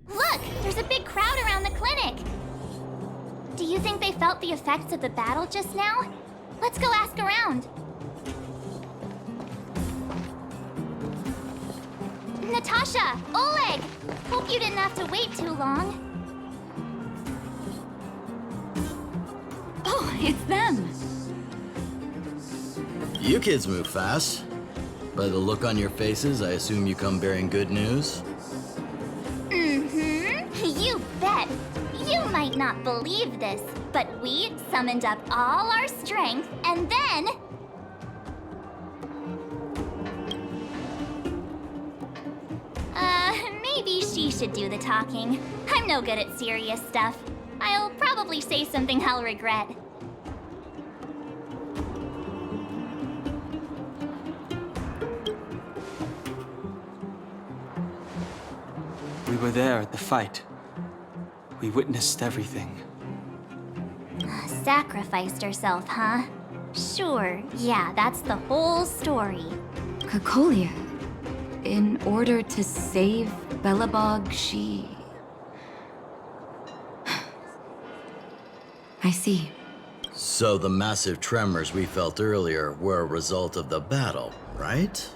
Look! There's a big crowd around the clinic! Do you think they felt the effects of the battle just now? Let's go ask around. Natasha! Oleg! Hope you didn't have to wait too long. Oh, it's them! You kids move fast. By the look on your faces, I assume you come bearing good news? You bet! You might not believe this, but we summoned up all our strength, and then... maybe she should do the talking. I'm no good at serious stuff. I'll probably say something I'll regret. We were there at the fight. We witnessed everything. Sacrificed herself, huh? Sure, yeah, that's the whole story. Kokolia. In order to save Belobog, she... I see. So the massive tremors we felt earlier were a result of the battle, right?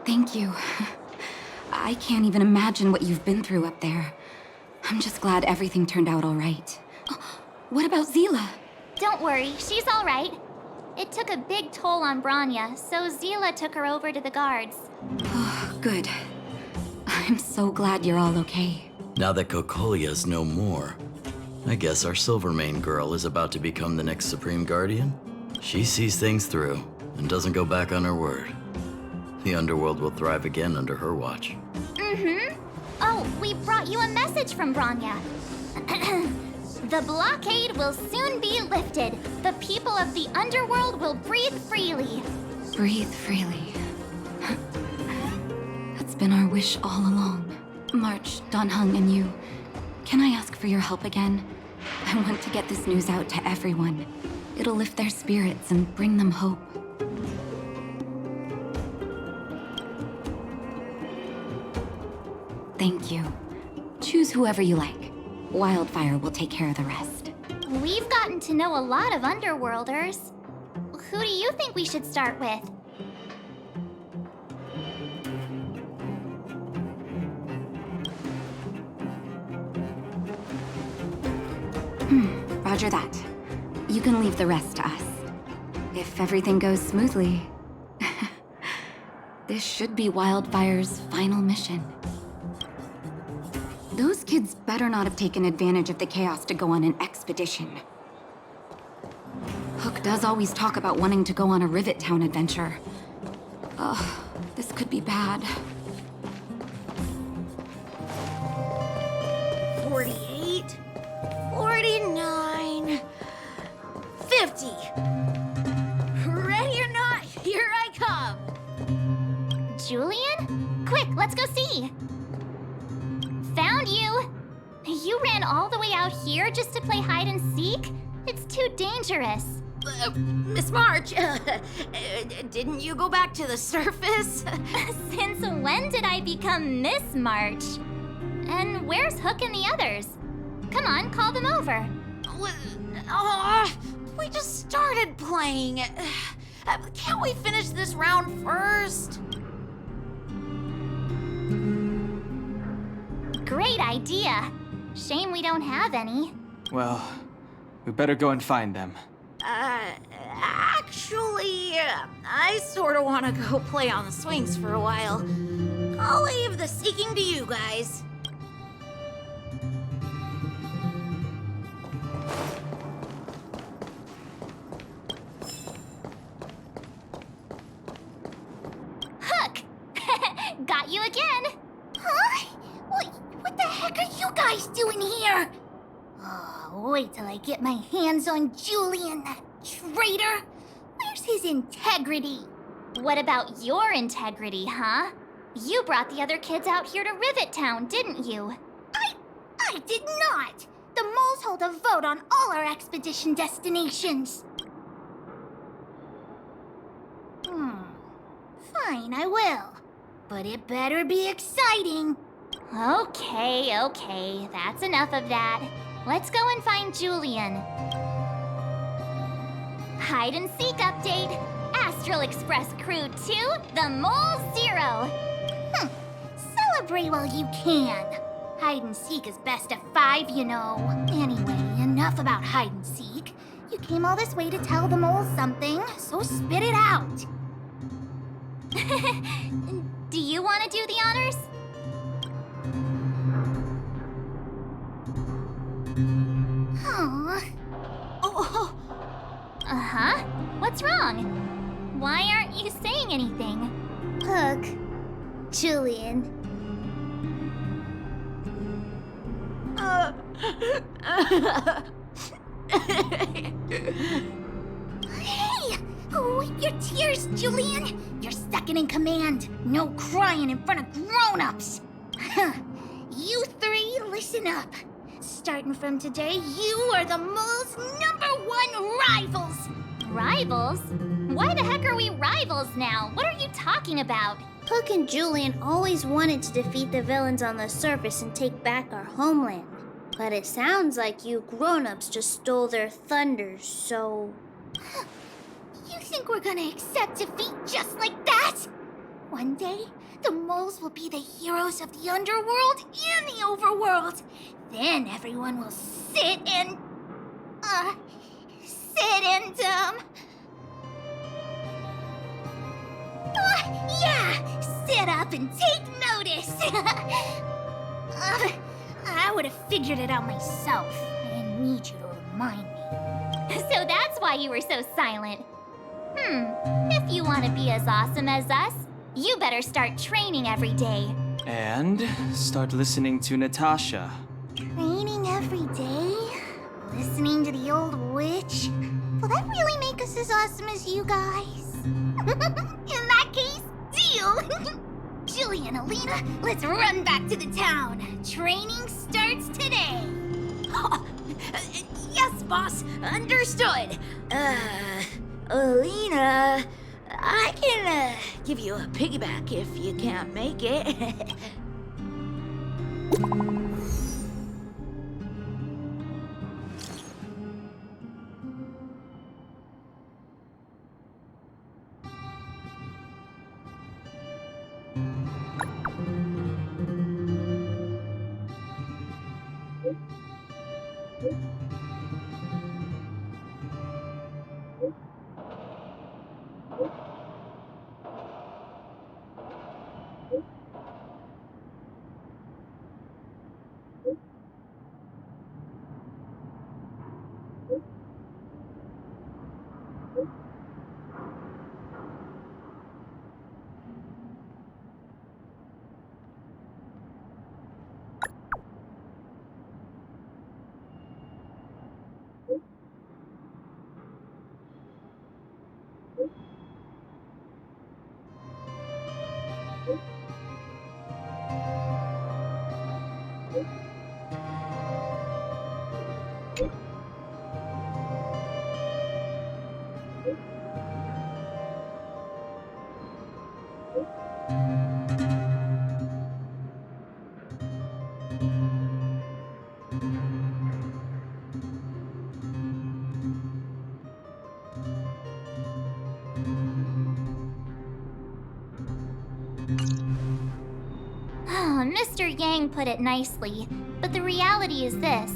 Thank you. I can't even imagine what you've been through up there. I'm just glad everything turned out all right. Oh, what about Zila? Don't worry, she's all right. It took a big toll on Branya, so Zila took her over to the guards. Oh, good. I'm so glad you're all okay. Now that Kokolia's no more, I guess our Silvermane girl is about to become the next Supreme Guardian? She sees things through and doesn't go back on her word. The underworld will thrive again under her watch. Oh, we brought you a message from Branya. The blockade will soon be lifted. The people of the underworld will breathe freely. Breathe freely. That's been our wish all along. March, Donhung, and you. Can I ask for your help again? I want to get this news out to everyone. It'll lift their spirits and bring them hope. Thank you. Choose whoever you like. Wildfire will take care of the rest. We've gotten to know a lot of Underworlders. Who do you think we should start with? Roger that. You can leave the rest to us. If everything goes smoothly, this should be Wildfire's final mission. Those kids better not have taken advantage of the chaos to go on an expedition. Hook does always talk about wanting to go on a Rivet Town adventure. Ugh, this could be bad. 48, 49, 50. Ready or not, here I come. Julian? Quick, let's go see. Found you! You ran all the way out here just to play hide and seek? It's too dangerous. Miss March, didn't you go back to the surface? Since when did I become Miss March? And where's Hook and the others? Come on, call them over. We just started playing. Can't we finish this round first? Great idea. Shame we don't have any. Well, we better go and find them. Actually, I sort of want to go play on the swings for a while. I'll leave the seeking to you guys. Hook! Got you again! Huh? What the heck are you guys doing here? Oh, wait till I get my hands on Julian, that traitor. Where's his integrity? What about your integrity, huh? You brought the other kids out here to Rivet Town, didn't you? I did not. The moles hold a vote on all our expedition destinations. Fine, I will. But it better be exciting. Okay, that's enough of that. Let's go and find Julian. Hide and seek update. Astral Express Crew 2, the Mole Zero. Celebrate while you can. Hide and seek is best of 5, you know. Anyway, enough about hide and seek. You came all this way to tell the moles something, so spit it out. Do you want to do the honors? Aw. Oh. Uh-huh. What's wrong? Why aren't you saying anything? Look, Julian. Hey! Wipe your tears, Julian! You're second in command. No crying in front of grown-ups. You three, listen up. Starting from today, you are the mole's #1 rivals. Rivals? Why the heck are we rivals now? What are you talking about? Hook and Julian always wanted to defeat the villains on the surface and take back our homeland. But it sounds like you grown-ups just stole their thunder, so... You think we're gonna accept defeat just like that? One day, the moles will be the heroes of the underworld and the overworld. Then everyone will sit and... yeah! Sit up and take notice! I would have figured it out myself. I didn't need you to remind me. So that's why you were so silent. If you want to be as awesome as us, you better start training every day. And start listening to Natasha. Training every day? Listening to the old witch? Will that really make us as awesome as you guys? In that case, deal! Julian, Alina, let's run back to the town. Training starts today. Yes, boss. Understood. Alina, I can give you a piggyback if you can't make it. Mr. Yang put it nicely, but the reality is this.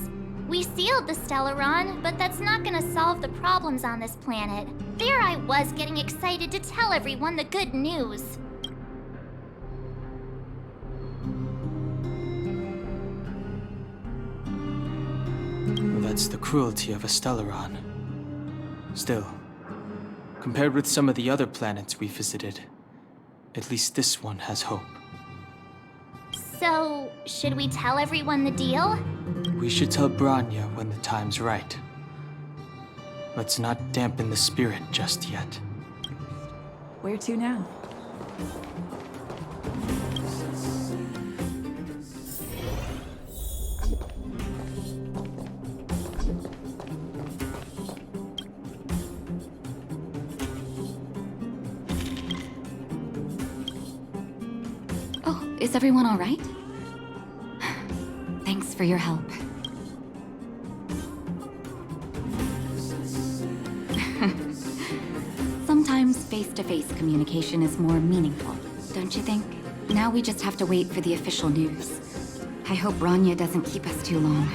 We sealed the Stellaron, but that's not gonna solve the problems on this planet. There I was getting excited to tell everyone the good news. That's the cruelty of a Stellaron. Still, compared with some of the other planets we visited, at least this one has hope. So, should we tell everyone the deal? We should tell Branya when the time's right. Let's not dampen the spirit just yet. Where to now? Is everyone all right? Thanks for your help. Sometimes face-to-face communication is more meaningful, don't you think? Now we just have to wait for the official news. I hope Rania doesn't keep us too long.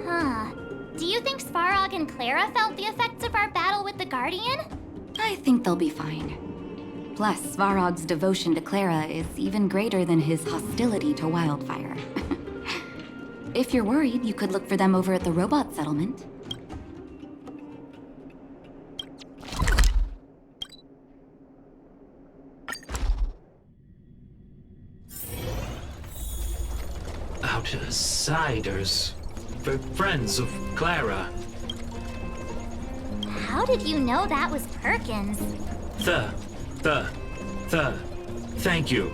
Huh. Do you think Svarog and Clara felt the effects of our battle with the Guardian? I think they'll be fine. Plus, Svarog's devotion to Clara is even greater than his hostility to Wildfire. If you're worried, you could look for them over at the robot settlement. Outsiders. Friends of Clara. How did you know that was Perkins? Thank you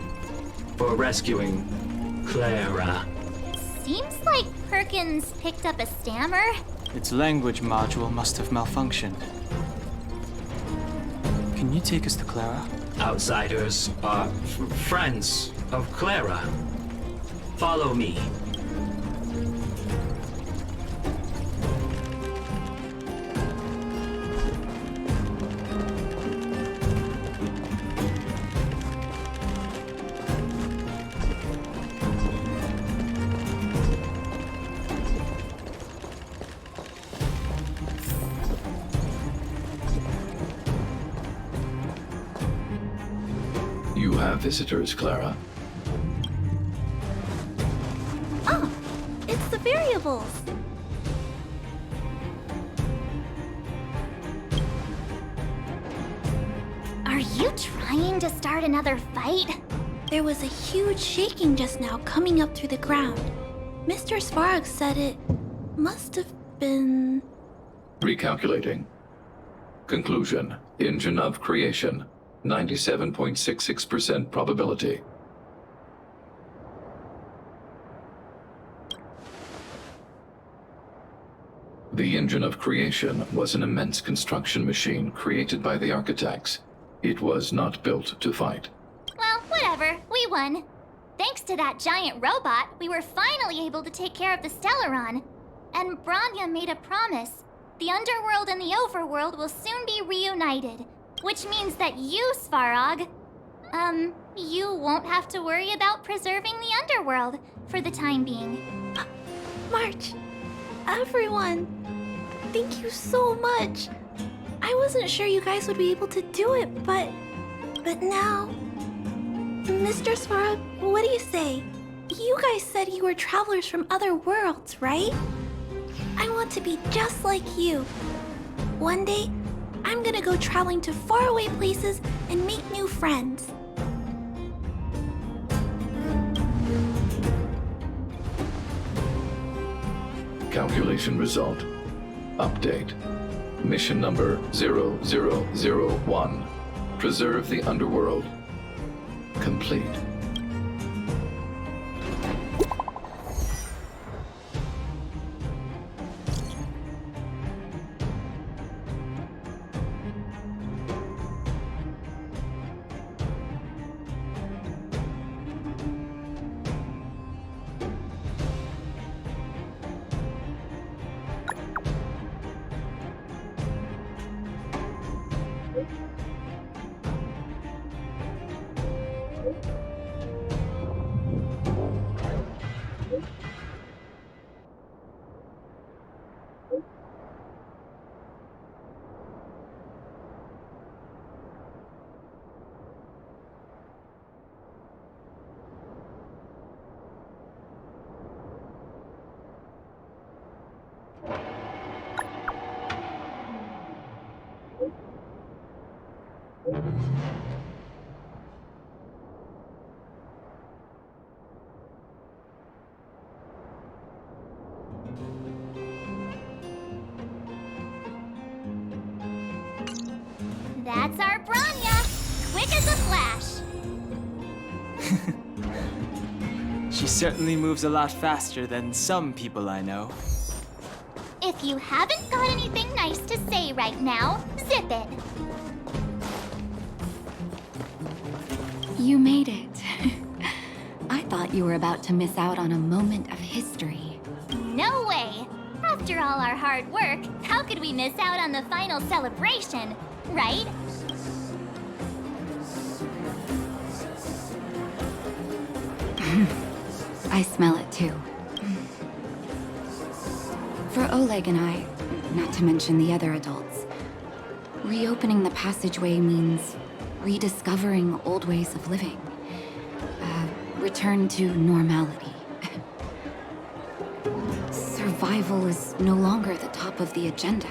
for rescuing Clara. Seems like Perkins picked up a stammer. Its language module must have malfunctioned. Can you take us to Clara? Outsiders are friends of Clara. Follow me. You have visitors, Clara. Oh, it's the variables. Are you trying to start another fight? There was a huge shaking just now coming up through the ground. Mr. Svarog said it must have been... Recalculating. Conclusion. Engine of creation. 97.66% probability. The engine of creation was an immense construction machine created by the architects. It was not built to fight. Well, whatever. We won. Thanks to that giant robot, we were finally able to take care of the Stellaron. And Branya made a promise. The underworld and the overworld will soon be reunited. Which means that you, Svarog, you won't have to worry about preserving the underworld for the time being. March, everyone, thank you so much. I wasn't sure you guys would be able to do it, but now... Mr. Svarog, what do you say? You guys said you were travelers from other worlds, right? I want to be just like you. One day, I'm gonna go traveling to faraway places and make new friends. Calculation result. Update. Mission number 0001. Preserve the underworld. Complete. That's our Branya! Quick as a flash! She certainly moves a lot faster than some people I know. If you haven't got anything nice to say right now, zip it! You made it. You were about to miss out on a moment of history. No way! After all our hard work, how could we miss out on the final celebration, right? I smell it too. For Oleg and I, not to mention the other adults, reopening the passageway means rediscovering old ways of living. Return to normality. Survival is no longer the top of the agenda.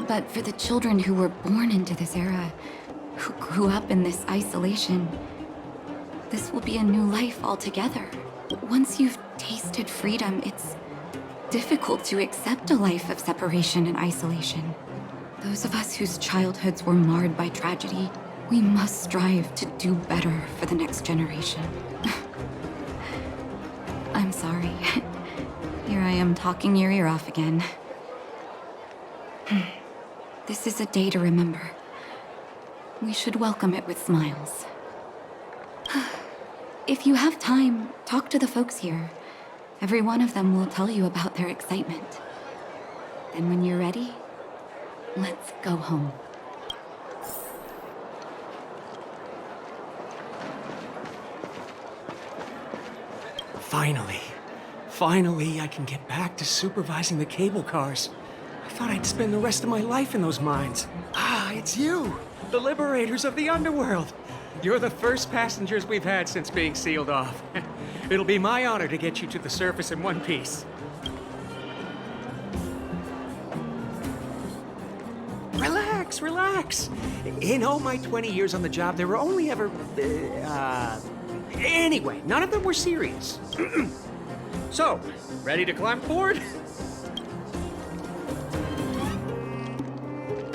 But for the children who were born into this era, who grew up in this isolation, this will be a new life altogether. Once you've tasted freedom, it's difficult to accept a life of separation and isolation. Those of us whose childhoods were marred by tragedy, we must strive to do better for the next generation. I'm sorry. Here I am talking your ear off again. This is a day to remember. We should welcome it with smiles. If you have time, talk to the folks here. Every one of them will tell you about their excitement. Then when you're ready, let's go home. Finally, I can get back to supervising the cable cars. I thought I'd spend the rest of my life in those mines. Ah, it's you, the liberators of the underworld. You're the first passengers we've had since being sealed off. It'll be my honor to get you to the surface in one piece. Relax. In all my 20 years on the job, there were only ever, anyway, none of them were serious. So, ready to climb aboard?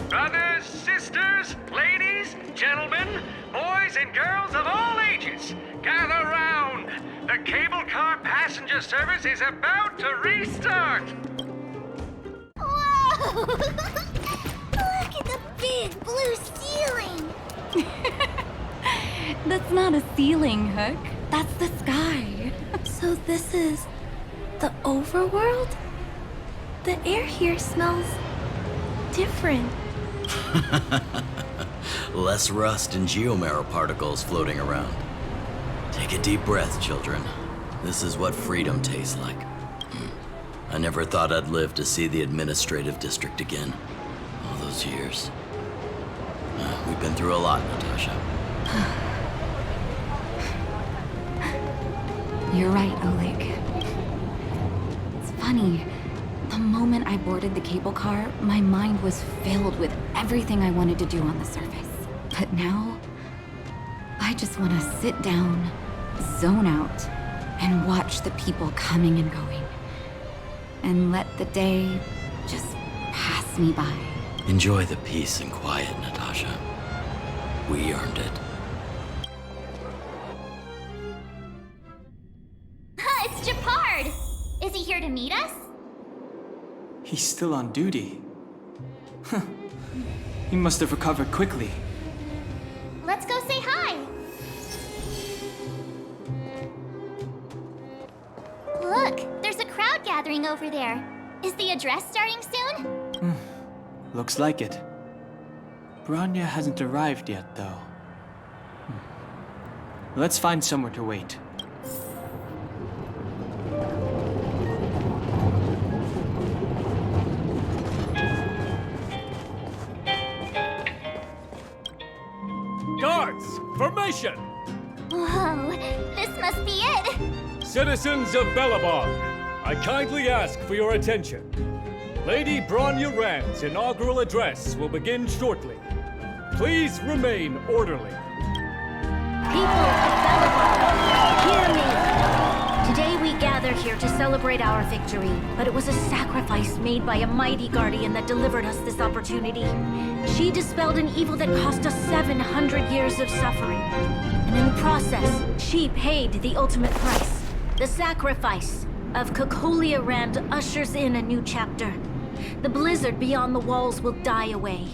Brothers, sisters, ladies, gentlemen, boys and girls of all ages, gather round. The cable car passenger service is about to restart. Whoa! Look at the big blue ceiling! That's not a ceiling, Hook. That's the sky. So this is the overworld? The air here smells different. Less rust and geomarrow particles floating around. Take a deep breath, children. This is what freedom tastes like. I never thought I'd live to see the administrative district again. All those years. We've been through a lot, Natasha. You're right, Oleg. It's funny. The moment I boarded the cable car, my mind was filled with everything I wanted to do on the surface. But now, I just want to sit down, zone out, and watch the people coming and going. And let the day just pass me by. Enjoy the peace and quiet, Natasha. We earned it. It's Japard! Is he here to meet us? He's still on duty. Huh. He must have recovered quickly. Let's go say hi! Look, there's a crowd gathering over there. Is the address starting soon? Looks like it. Branya hasn't arrived yet, though. Let's find somewhere to wait. Guards, formation! Whoa, this must be it! Citizens of Bellabog, I kindly ask for your attention. Lady Branya Rand's inaugural address will begin shortly. Please remain orderly. People of Bellabog, hear me! Today we gather here to celebrate our victory, but it was a sacrifice made by a mighty guardian that delivered us this opportunity. She dispelled an evil that cost us 700 years of suffering. And in the process, she paid the ultimate price. The sacrifice of Cocolia Rand ushers in a new chapter. The blizzard beyond the walls will die away,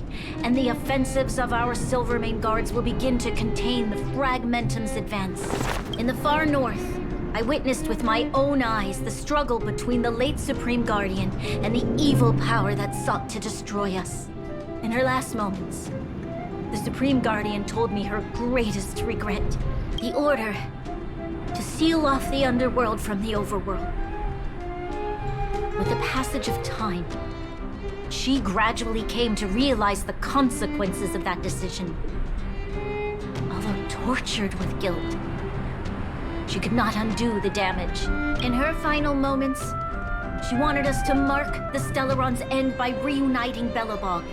and the offensives of our Silvermane guards will begin to contain the Fragmentum's advance. In the far north, I witnessed with my own eyes the struggle between the late Supreme Guardian and the evil power that sought to destroy us. In her last moments, the Supreme Guardian told me her greatest regret, the order to seal off the underworld from the overworld. With the passage of time, she gradually came to realize the consequences of that decision. Although tortured with guilt, she could not undo the damage. In her final moments, she wanted us to mark the Stellaron's end by reuniting Belobog.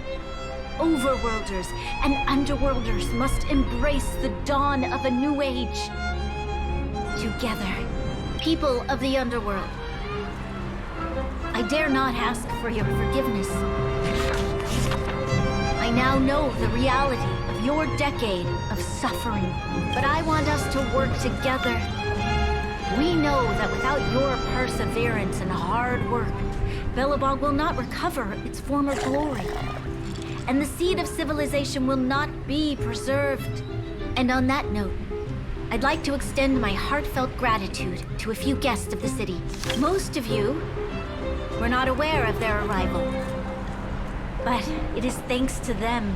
Overworlders and Underworlders must embrace the dawn of a new age. Together, people of the Underworld, I dare not ask for your forgiveness. I now know the reality of your decade of suffering, but I want us to work together. We know that without your perseverance and hard work, Belobog will not recover its former glory, and the seed of civilization will not be preserved. And on that note, I'd like to extend my heartfelt gratitude to a few guests of the city. Most of you were not aware of their arrival, but it is thanks to them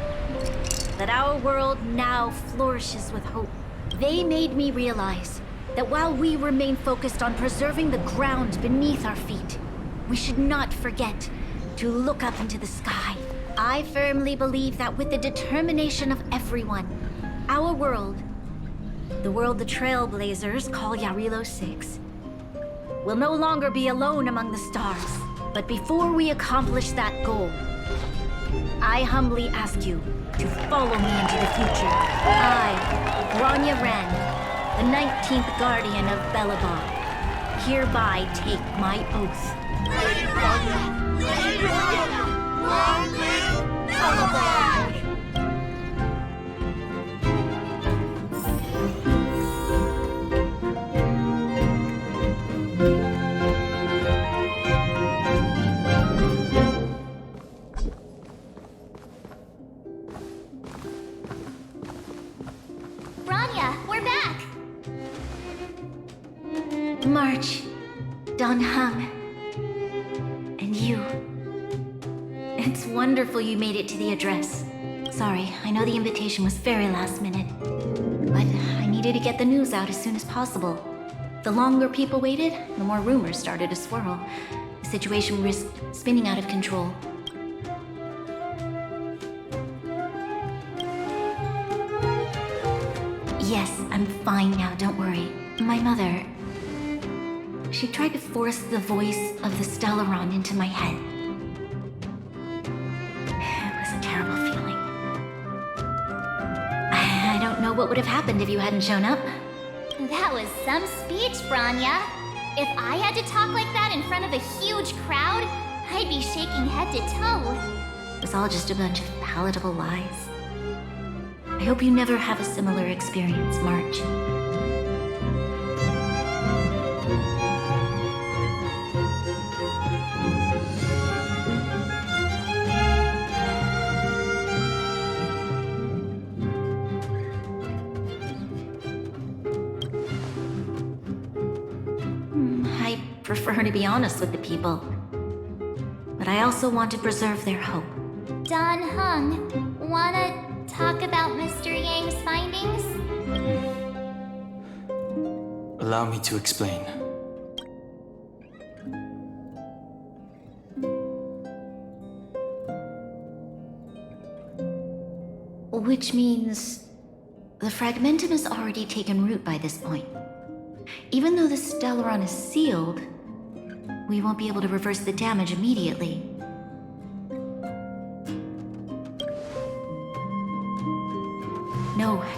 that our world now flourishes with hope. They made me realize that while we remain focused on preserving the ground beneath our feet, we should not forget to look up into the sky. I firmly believe that with the determination of everyone, our world, the world the Trailblazers call Yarilo 6, will no longer be alone among the stars. But before we accomplish that goal, I humbly ask you to follow me into the future. I, Grania Ren, the 19th Guardian of Belobog, hereby take my oath. Lady Grania! Lady Grania! Long live Belobog! We're back! March, Don Hung, and you. It's wonderful you made it to the address. Sorry, I know the invitation was very last minute, but I needed to get the news out as soon as possible. The longer people waited, the more rumors started to swirl. The situation risked spinning out of control. Yes, I'm fine now, don't worry. My mother, she tried to force the voice of the Stellaron into my head. It was a terrible feeling. I don't know what would have happened if you hadn't shown up. That was some speech, Branya. If I had to talk like that in front of a huge crowd, I'd be shaking head to toe. It was all just a bunch of palatable lies. I hope you never have a similar experience, March. I prefer to be honest with the people, but I also want to preserve their hope. Don Hung, wanna talk about Mr. Yang's findings? Allow me to explain. Which means the fragmentum has already taken root by this point. Even though the Stellaron is sealed, we won't be able to reverse the damage immediately.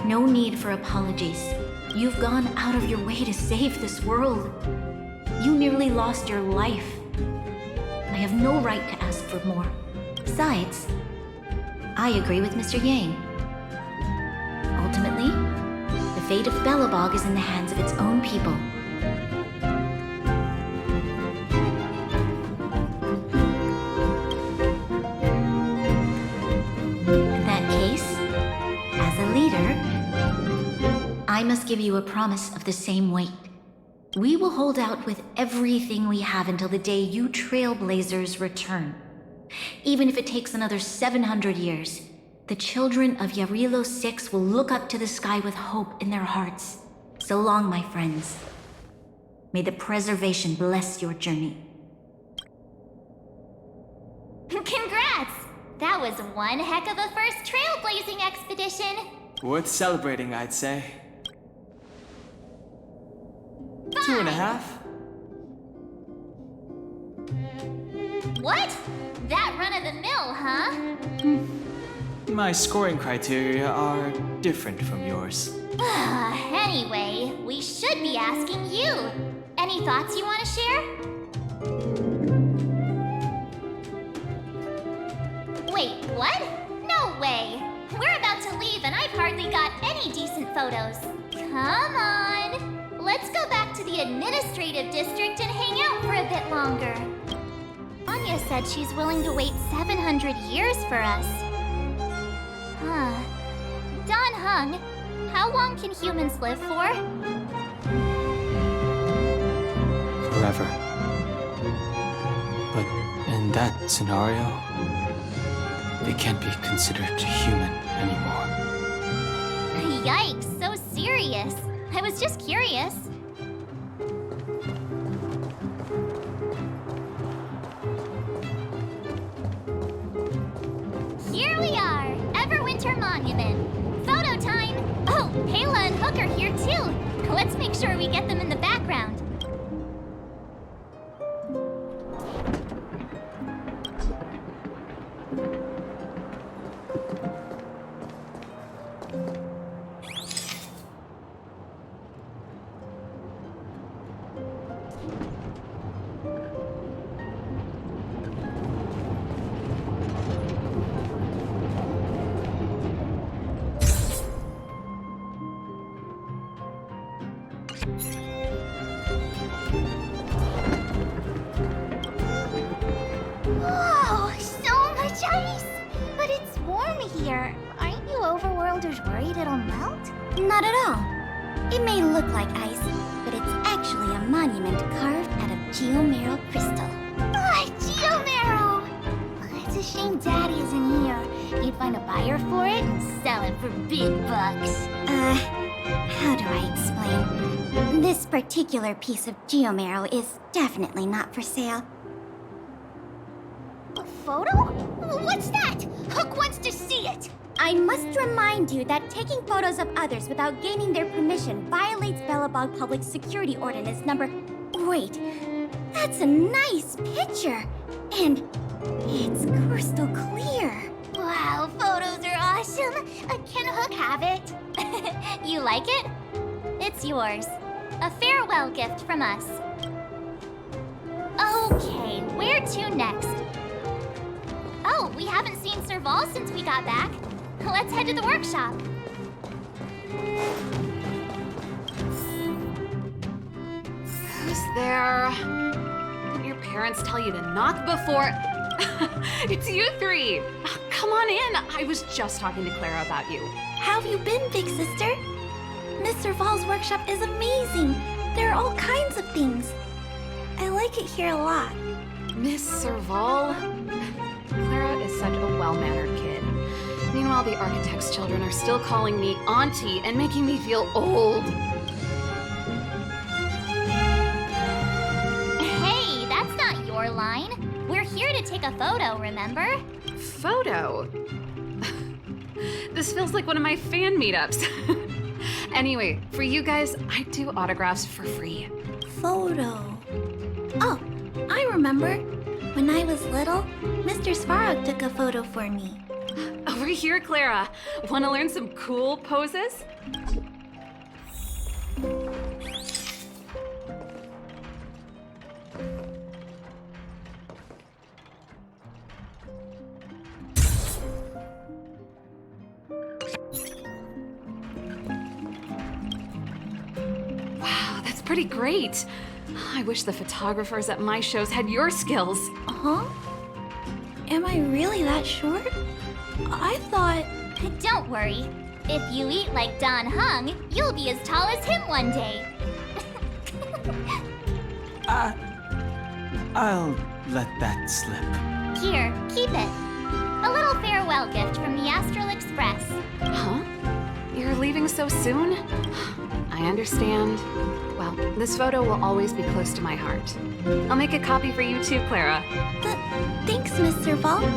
No need for apologies. You've gone out of your way to save this world. You nearly lost your life. I have no right to ask for more. Besides, I agree with Mr. Yang. Ultimately, the fate of Belobog is in the hands of its own people. In that case, as a leader, I must give you a promise of the same weight. We will hold out with everything we have until the day you Trailblazers return. Even if it takes another 700 years, the children of Yarilo 6 will look up to the sky with hope in their hearts. So long, my friends. May the preservation bless your journey. Congrats! That was one heck of a first trailblazing expedition. Worth celebrating, I'd say. 2.5? What? That run-of-the-mill, huh? My scoring criteria are different from yours. Anyway, we should be asking you. Any thoughts you want to share? Wait, what? No way! We're about to leave and I've hardly got any decent photos. Come on! Let's go back to the administrative district and hang out for a bit longer. Anya said she's willing to wait 700 years for us. Huh. Don Hung, how long can humans live for? Forever. But in that scenario, they can't be considered human anymore. Yikes, so serious. I was just curious. Here we are, Everwinter Monument. Photo time! Oh, Payla and Hook are here too. Let's make sure we get them in the background. Whoa, so much ice! But it's warm here. Aren't you overworlders worried it'll melt? Not at all. It may look like ice, but it's actually a monument carved out of geomeral crystal. Ah, Geomero! It's a shame Daddy isn't here. You'd find a buyer for it and sell it for big bucks. How do I explain? This particular piece of geomeral is definitely not for sale. A photo? What's that? Hook wants to see it! I must remind you that taking photos of others without gaining their permission violates Belobog Public Security Ordinance number... Wait, that's a nice picture! And it's crystal clear. Wow, photos are awesome! Can Hook have it? You like it? It's yours. A farewell gift from us. Okay, where to next? Oh, we haven't seen Serval since we got back. Let's head to the workshop. Who's there? Didn't your parents tell you to knock before? It's you three. Come on in. I was just talking to Clara about you. How have you been, big sister? Miss Serval's workshop is amazing. There are all kinds of things. I like it here a lot. Miss Serval? Clara is such a well-mannered kid. Meanwhile, the architect's children are still calling me auntie and making me feel old. Hey, that's not your line. We're here to take a photo, remember? Photo? This feels like one of my fan meetups. Anyway, for you guys, I do autographs for free. Photo. Oh, I remember. When I was little, Mr. Svarog took a photo for me. Over here, Clara. Want to learn some cool poses? Wow, that's pretty great. I wish the photographers at my shows had your skills. Huh? Am I really that short? I thought... Don't worry. If you eat like Don Hung, you'll be as tall as him one day. I'll let that slip. Here, keep it. A little farewell gift from the Astral Express. Huh? You're leaving so soon? I understand. Well, this photo will always be close to my heart. I'll make a copy for you too, Clara. Thanks, Mr. Vol.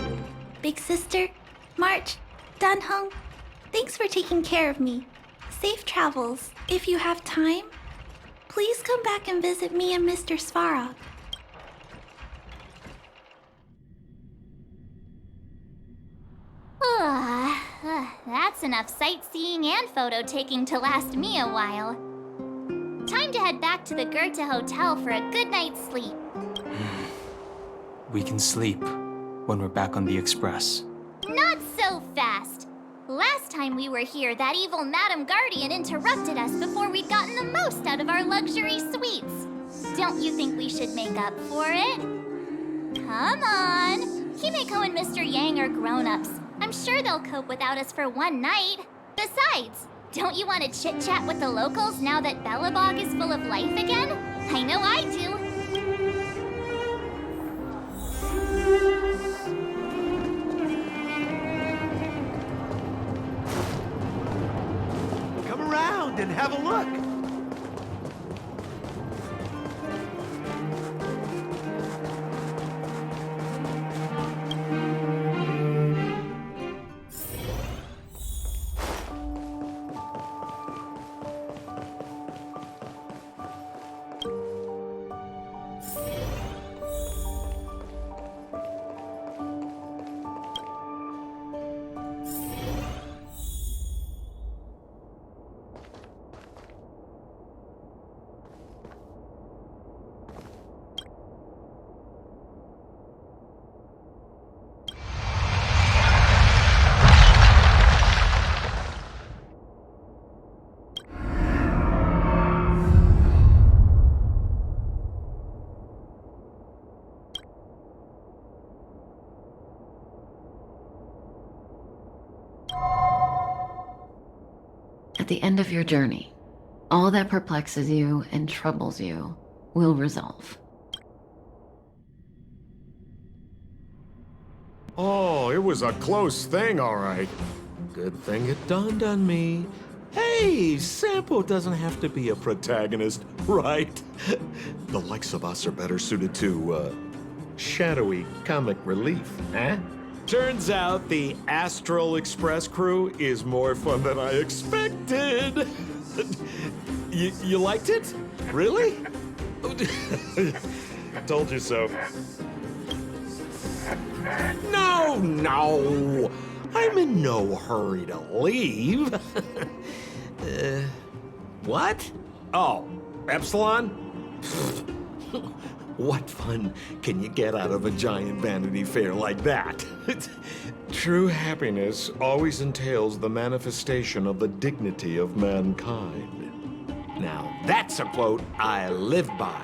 Big sister, March, Danhung, thanks for taking care of me. Safe travels. If you have time, please come back and visit me and Mr. Svarog. That's enough sightseeing and photo taking to last me a while. Time to head back to the Goethe Hotel for a good night's sleep. We can sleep when we're back on the Express. Not so fast! Last time we were here, that evil Madam Guardian interrupted us before we'd gotten the most out of our luxury suites. Don't you think we should make up for it? Come on! Himeko and Mr. Yang are grown-ups. I'm sure they'll cope without us for one night. Besides, don't you want to chit-chat with the locals now that Belobog is full of life again? I know I do. Come around and have a look. At the end of your journey, all that perplexes you and troubles you will resolve. Oh, it was a close thing, all right. Good thing it dawned on me. Hey, Sampo doesn't have to be a protagonist, right? The likes of us are better suited to, shadowy comic relief, eh? Turns out the Astral Express crew is more fun than I expected. You liked it? Really? Told you so. No! I'm in no hurry to leave. What? Oh, Epsilon? What fun can you get out of a giant Vanity Fair like that? True happiness always entails the manifestation of the dignity of mankind. Now, that's a quote I live by.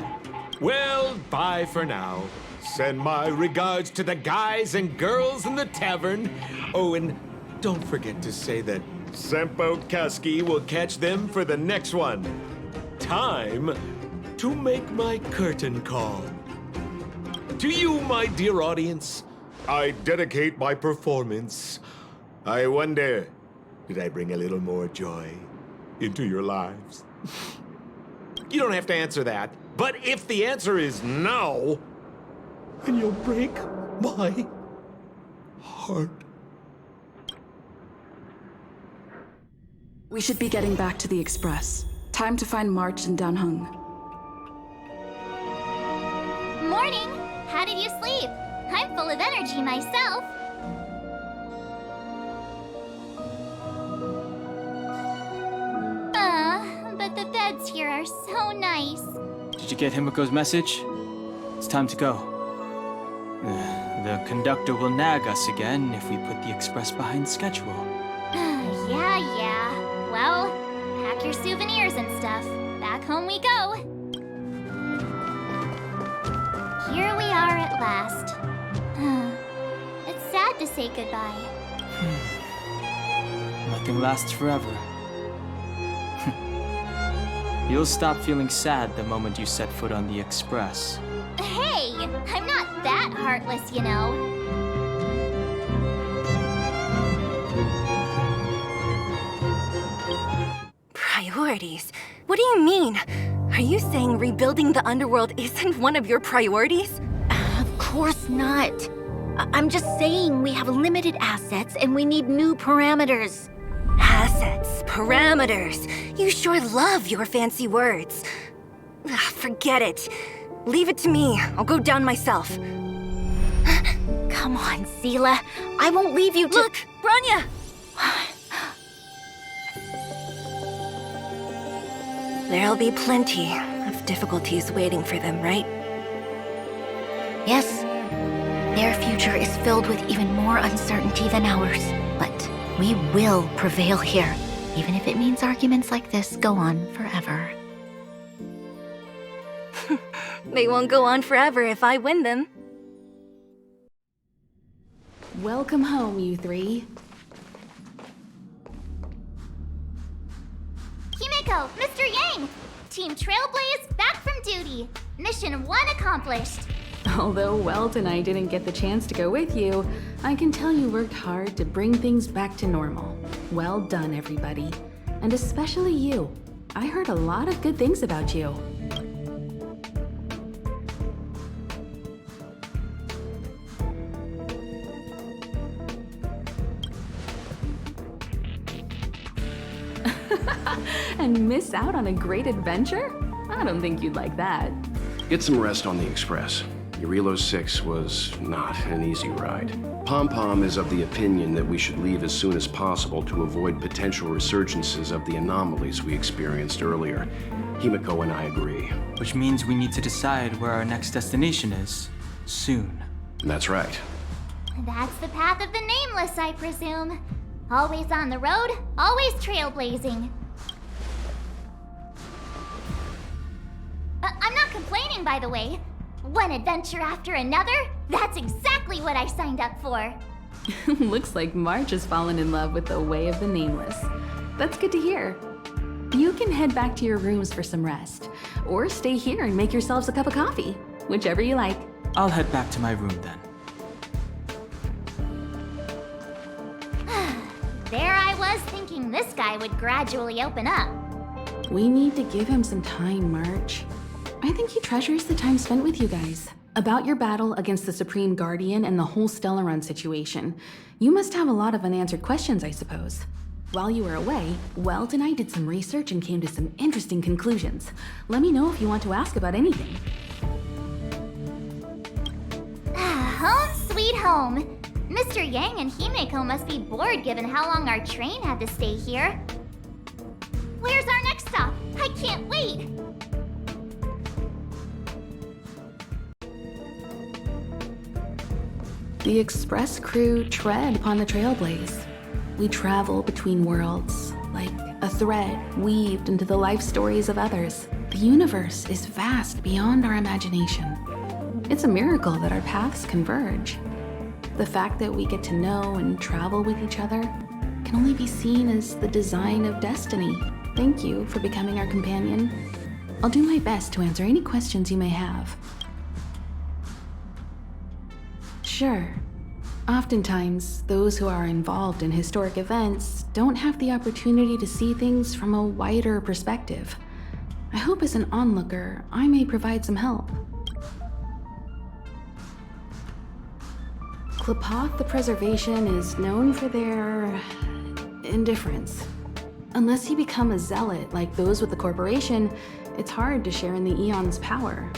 Well, bye for now. Send my regards to the guys and girls in the tavern. Oh, and don't forget to say that Sempo Kasky will catch them for the next one. Time to make my curtain call. To you, my dear audience, I dedicate my performance. I wonder, did I bring a little more joy into your lives? You don't have to answer that, but if the answer is no, then you'll break my heart. We should be getting back to the Express. Time to find March and Danhung. Morning! How did you sleep? I'm full of energy myself. But the beds here are so nice. Did you get Himiko's message? It's time to go. The conductor will nag us again if we put the Express behind schedule. Yeah. Well, pack your souvenirs and stuff. Back home we go. Here we are at last. It's sad to say goodbye. Nothing lasts forever. You'll stop feeling sad the moment you set foot on the Express. Hey, I'm not that heartless, you know. Priorities? What do you mean? Are you saying rebuilding the underworld isn't one of your priorities? Of course not. I'm just saying we have limited assets and we need new parameters. Assets, parameters. You sure love your fancy words. Forget it. Leave it to me. I'll go down myself. Come on, Seela. I won't leave you to— Look, Branya! There'll be plenty of difficulties waiting for them, right? Yes. Their future is filled with even more uncertainty than ours. But we will prevail here, even if it means arguments like this go on forever. They won't go on forever if I win them. Welcome home, you three. Himeko, Mr. Yang! Team Trailblaze back from duty. Mission 1 accomplished. Although Welt and I didn't get the chance to go with you, I can tell you worked hard to bring things back to normal. Well done, everybody. And especially you. I heard a lot of good things about you. And miss out on a great adventure? I don't think you'd like that. Get some rest on the Express. Urilo 6 was not an easy ride. Pom-Pom is of the opinion that we should leave as soon as possible to avoid potential resurgences of the anomalies we experienced earlier. Himeko and I agree. Which means we need to decide where our next destination is, soon. That's right. That's the path of the Nameless, I presume. Always on the road, always trailblazing. I'm not complaining, by the way. One adventure after another? That's exactly what I signed up for. Looks like March has fallen in love with the way of the Nameless. That's good to hear. You can head back to your rooms for some rest, or stay here and make yourselves a cup of coffee, whichever you like. I'll head back to my room then. There I was thinking this guy would gradually open up. We need to give him some time, March. I think he treasures the time spent with you guys. About your battle against the Supreme Guardian and the whole Stellaron situation, you must have a lot of unanswered questions, I suppose. While you were away, Welt and I did some research and came to some interesting conclusions. Let me know if you want to ask about anything. Home sweet home. Mr. Yang and Himeko must be bored given how long our train had to stay here. Where's our next stop? I can't wait! The Express crew tread upon the Trailblaze. We travel between worlds, like a thread weaved into the life stories of others. The universe is vast beyond our imagination. It's a miracle that our paths converge. The fact that we get to know and travel with each other can only be seen as the design of destiny. Thank you for becoming our companion. I'll do my best to answer any questions you may have. Sure. Oftentimes, those who are involved in historic events don't have the opportunity to see things from a wider perspective. I hope as an onlooker, I may provide some help. Klapoth the Preservation is known for their indifference. Unless you become a zealot like those with the corporation, it's hard to share in the Eon's power.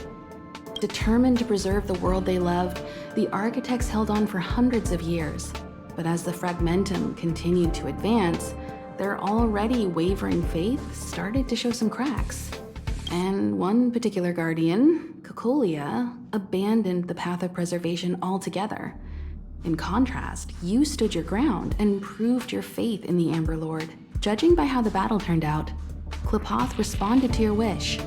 Determined to preserve the world they loved, the architects held on for hundreds of years. But as the Fragmentum continued to advance, their already wavering faith started to show some cracks. And one particular guardian, Cocolia, abandoned the path of preservation altogether. In contrast, you stood your ground and proved your faith in the Amber Lord. Judging by how the battle turned out, Klapoth responded to your wish.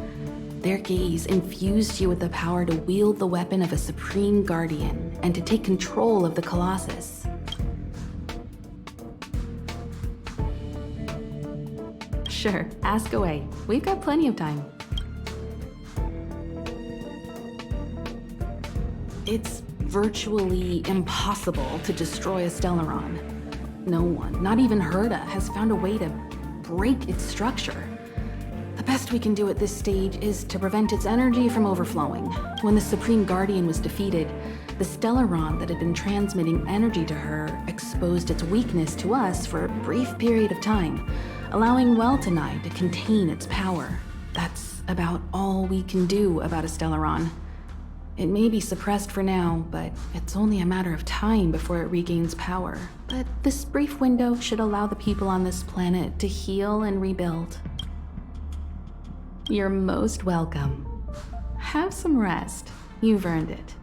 Their gaze infused you with the power to wield the weapon of a supreme guardian and to take control of the Colossus. Sure, ask away. We've got plenty of time. It's virtually impossible to destroy a Stellaron. No one, not even Herta, has found a way to break its structure. The best we can do at this stage is to prevent its energy from overflowing. When the Supreme Guardian was defeated, the Stellaron that had been transmitting energy to her exposed its weakness to us for a brief period of time, allowing Weltanide to contain its power. That's about all we can do about a Stellaron. It may be suppressed for now, but it's only a matter of time before it regains power. But this brief window should allow the people on this planet to heal and rebuild. You're most welcome. Have some rest. You've earned it.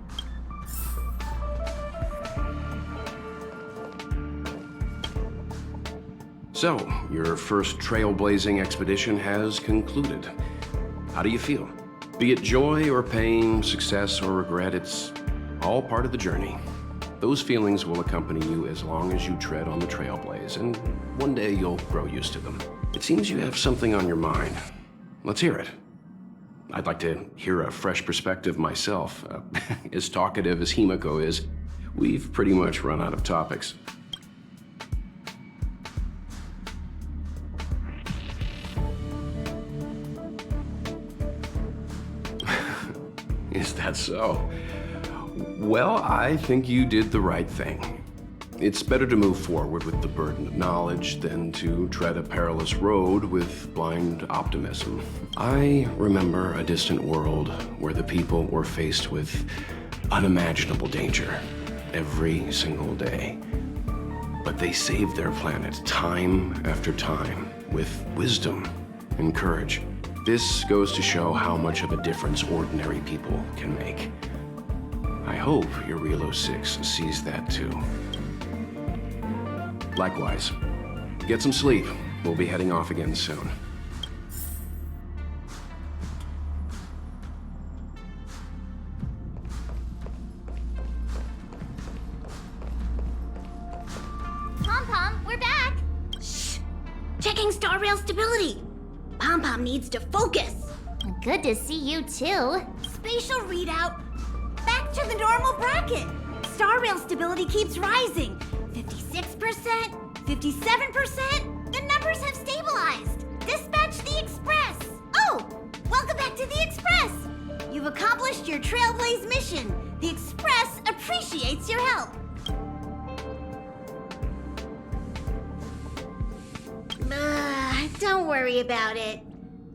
So, your first trailblazing expedition has concluded. How do you feel? Be it joy or pain, success or regret, it's all part of the journey. Those feelings will accompany you as long as you tread on the trailblaze, and one day you'll grow used to them. It seems you have something on your mind. Let's hear it. I'd like to hear a fresh perspective myself. As talkative as Himiko is, we've pretty much run out of topics. Is that so? Well, I think you did the right thing. It's better to move forward with the burden of knowledge than to tread a perilous road with blind optimism. I remember a distant world where the people were faced with unimaginable danger every single day. But they saved their planet time after time with wisdom and courage. This goes to show how much of a difference ordinary people can make. I hope your Relo 6 sees that too. Likewise. Get some sleep. We'll be heading off again soon. Pom-Pom, we're back! Shh! Checking star rail stability! Pom-Pom needs to focus! Good to see you too. Spatial readout! Back to the normal bracket! Star rail stability keeps rising. 56%, 57%, the numbers have stabilized. Dispatch the Express. Oh, welcome back to the Express. You've accomplished your Trailblaze mission. The Express appreciates your help. Don't worry about it.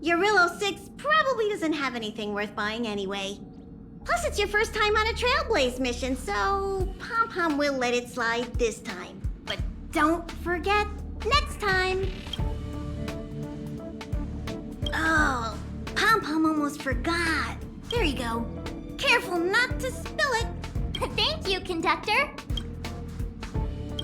Your Relo 6 probably doesn't have anything worth buying anyway. Plus, it's your first time on a Trailblaze mission, so Pom-Pom will let it slide this time. But don't forget, next time. Oh, Pom-Pom almost forgot. There you go. Careful not to spill it. Thank you, conductor.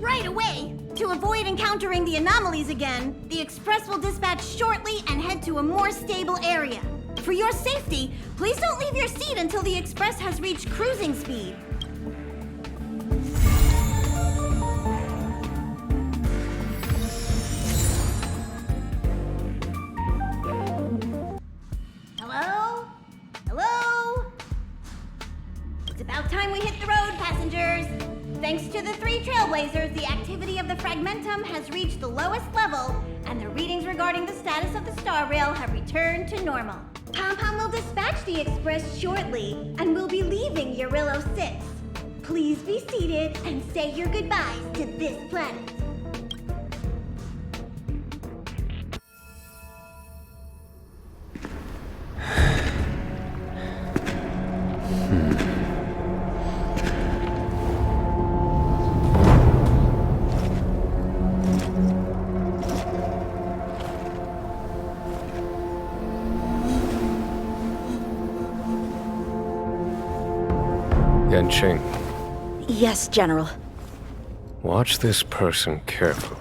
Right away. To avoid encountering the anomalies again, the Express will dispatch shortly and head to a more stable area. For your safety, please don't leave your seat until the Express has reached cruising speed. Hello? Hello? It's about time we hit the road, passengers. Thanks to the 3 Trailblazers, the activity of the Fragmentum has reached the lowest level, and the readings regarding the status of the star rail have returned to normal. Pom-Pom will dispatch the Express shortly, and will be leaving Relo 6. Please be seated and say your goodbyes to this planet. Yanqing, Yes, General. watch this person carefully.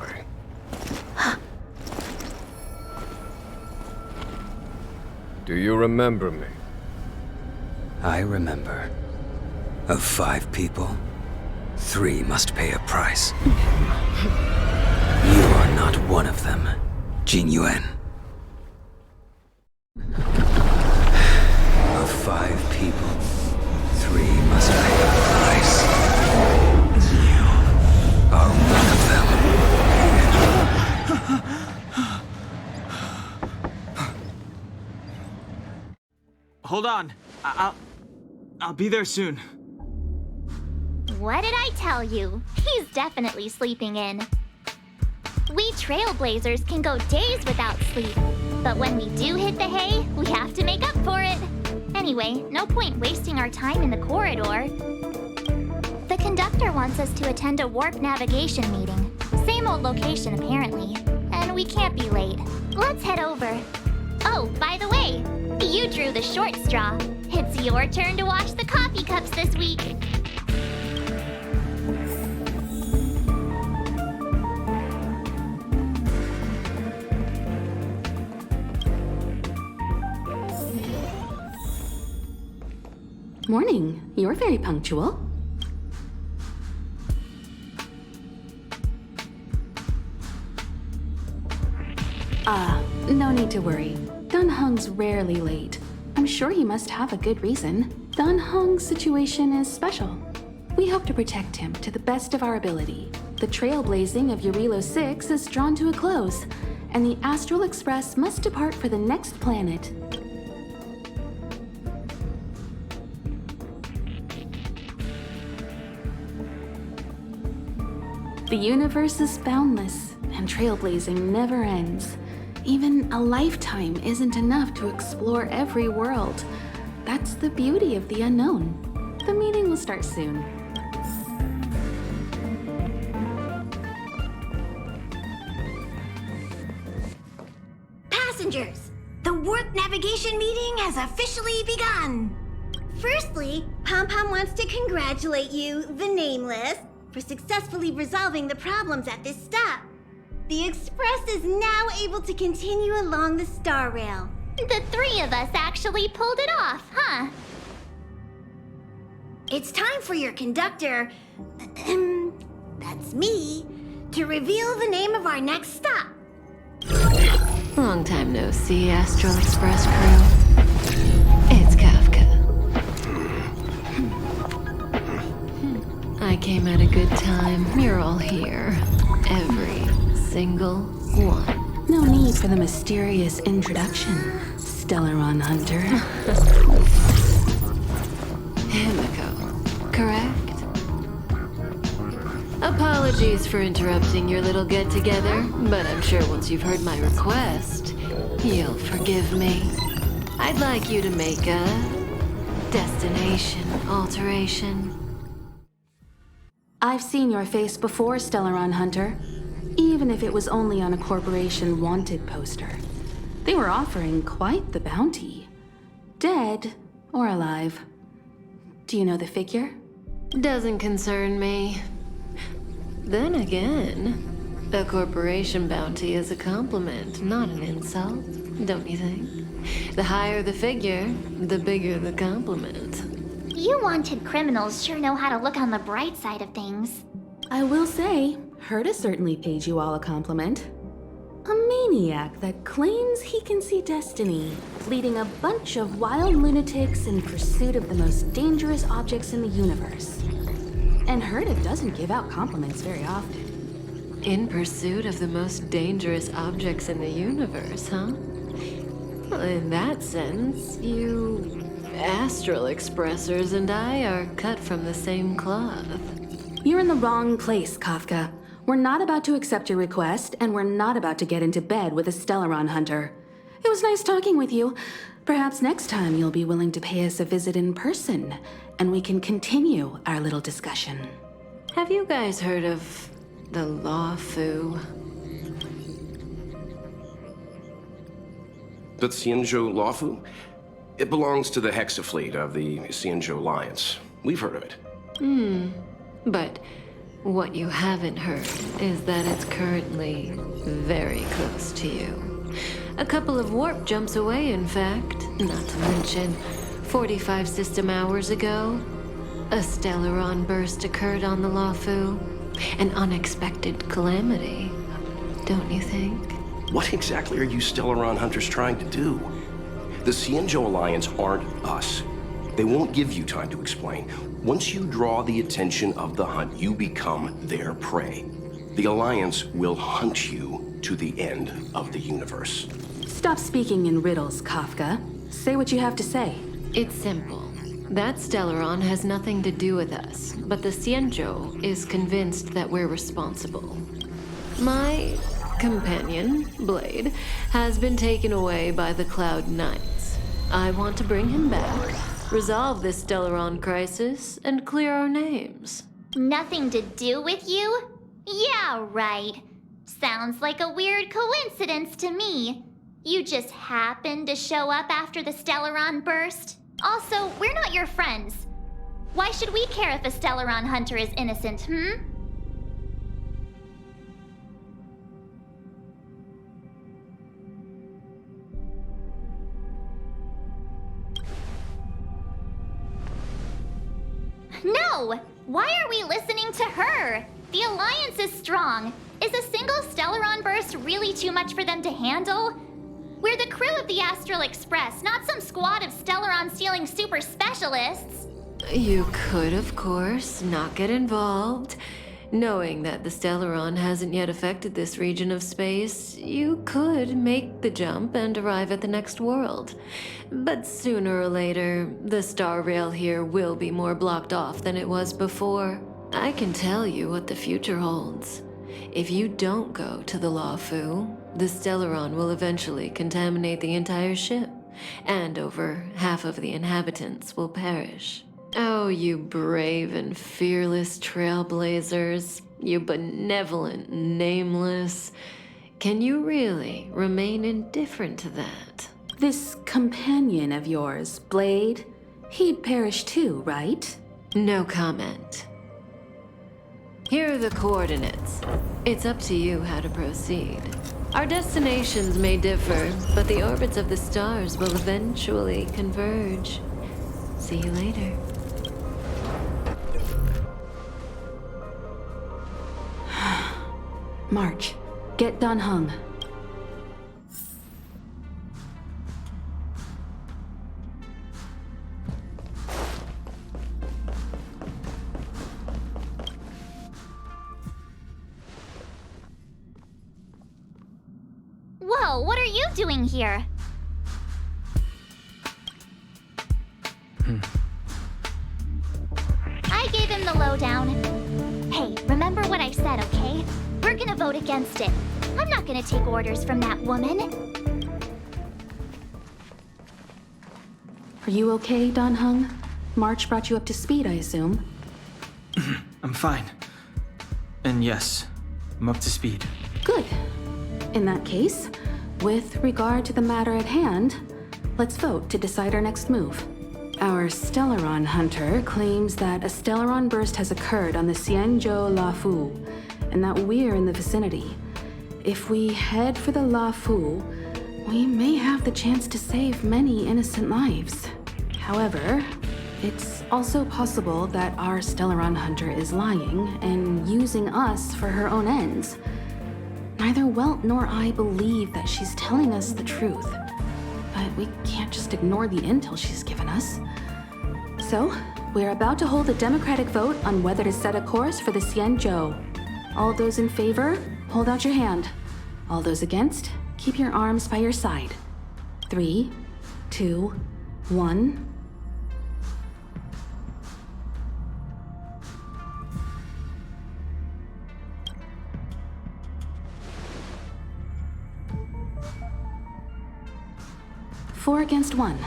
Do you remember me? I remember. Of 5 people, 3 must pay a price. You are not one of them, Jin Yuan. hold on. I'll be there soon. What did I tell you? He's definitely sleeping in. We trailblazers can go days without sleep, but when we do hit the hay, we have to make up for it. Anyway, no point wasting our time in the corridor. The conductor wants us to attend a warp navigation meeting. Same old location, apparently. And we can't be late. Let's head over. Oh, by the way, you drew the short straw. It's your turn to wash the coffee cups this week. Morning. You're very punctual. No need to worry. Dun Hung's rarely late. I'm sure he must have a good reason. Dun Hung's situation is special. We hope to protect him to the best of our ability. The trailblazing of Eurilo 6 is drawn to a close, and the Astral Express must depart for the next planet. The universe is boundless, and trailblazing never ends. Even a lifetime isn't enough to explore every world. That's the beauty of the unknown. The meeting will start soon. Passengers, the warp navigation meeting has officially begun. Firstly, Pom Pom wants to congratulate you, the Nameless, for successfully resolving the problems at this stop. The Express is now able to continue along the Star Rail. The three of us actually pulled it off, huh? It's time for your conductor, that's me, to reveal the name of our next stop. Long time no see, Astral Express crew. It's Kafka. I came at a good time. You're all here. Every single one. No need for the mysterious introduction, Stellaron Hunter. Himiko, correct? Apologies for interrupting your little get-together, but I'm sure once you've heard my request, you'll forgive me. I'd like you to make a destination alteration. I've seen your face before, Stellaron Hunter. Even if it was only on a corporation wanted poster. They were offering quite the bounty. Dead or alive. Do you know the figure? Doesn't concern me. Then again, a corporation bounty is a compliment, not an insult, don't you think? The higher the figure, the bigger the compliment. You wanted criminals sure know how to look on the bright side of things. I will say, Herta certainly paid you all a compliment. A maniac that claims he can see destiny, leading a bunch of wild lunatics in pursuit of the most dangerous objects in the universe. And Herta doesn't give out compliments very often. In pursuit of the most dangerous objects in the universe, huh? Well, in that sense, you Astral Expressers and I are cut from the same cloth. You're in the wrong place, Kafka. We're not about to accept your request, and we're not about to get into bed with a Stellaron Hunter. It was nice talking with you. Perhaps next time you'll be willing to pay us a visit in person, and we can continue our little discussion. Have you guys heard of the Law Fu? The Xianzhou Lawfu? It belongs to the Hexafleet of the Xianzhou Alliance. We've heard of it. But what you haven't heard is that it's currently very close to you. A couple of warp jumps away, in fact. Not to mention, 45 system hours ago, a Stellaron burst occurred on the Lawfu. An unexpected calamity, don't you think? What exactly are you Stellaron Hunters trying to do? The Xianzhou Alliance aren't us. They won't give you time to explain. Once you draw the attention of the hunt, you become their prey. The Alliance will hunt you to the end of the universe. Stop speaking in riddles, Kafka. Say what you have to say. It's simple. That Stellaron has nothing to do with us, but the Xianzhou is convinced that we're responsible. My companion, Blade, has been taken away by the Cloud Knights. I want to bring him back, resolve this Stellaron crisis, and clear our names. Nothing to do with you? Yeah, right. Sounds like a weird coincidence to me. You just happened to show up after the Stellaron burst? Also, we're not your friends. Why should we care if a Stellaron hunter is innocent, No! Why are we listening to her? The Alliance is strong. Is a single Stellaron burst really too much for them to handle? We're the crew of the Astral Express, not some squad of Stellaron-stealing super specialists. You could, of course, not get involved. Knowing that the Stellaron hasn't yet affected this region of space, you could make the jump and arrive at the next world. But sooner or later, the star rail here will be more blocked off than it was before. I can tell you what the future holds. If you don't go to the Luofu, the Stellaron will eventually contaminate the entire ship, and over half of the inhabitants will perish. Oh, you brave and fearless trailblazers, you benevolent nameless. Can you really remain indifferent to that? This companion of yours, Blade, he'd perish too, right? No comment. Here are the coordinates. It's up to you how to proceed. Our destinations may differ, but the orbits of the stars will eventually converge. See you later. March, get Dan Heng. Whoa, what are you doing here? I gave him the lowdown. Hey, remember what I said, okay? We're gonna vote against it. I'm not gonna take orders from that woman. Are you okay, Dan Heng? March brought you up to speed, I assume. I'm fine. And yes, I'm up to speed. Good. In that case, with regard to the matter at hand, let's vote to decide our next move. Our Stellaron hunter claims that a Stellaron burst has occurred on the Xianzhou Luofu, and that we're in the vicinity. If we head for the Luofu, we may have the chance to save many innocent lives. However, it's also possible that our Stellaron hunter is lying and using us for her own ends. Neither Welt nor I believe that she's telling us the truth, but we can't just ignore the intel she's given us. So, we're about to hold a democratic vote on whether to set a course for the Xianzhou. All those in favor, hold out your hand. All those against, keep your arms by your side. 3, 2, 1. Four against 1.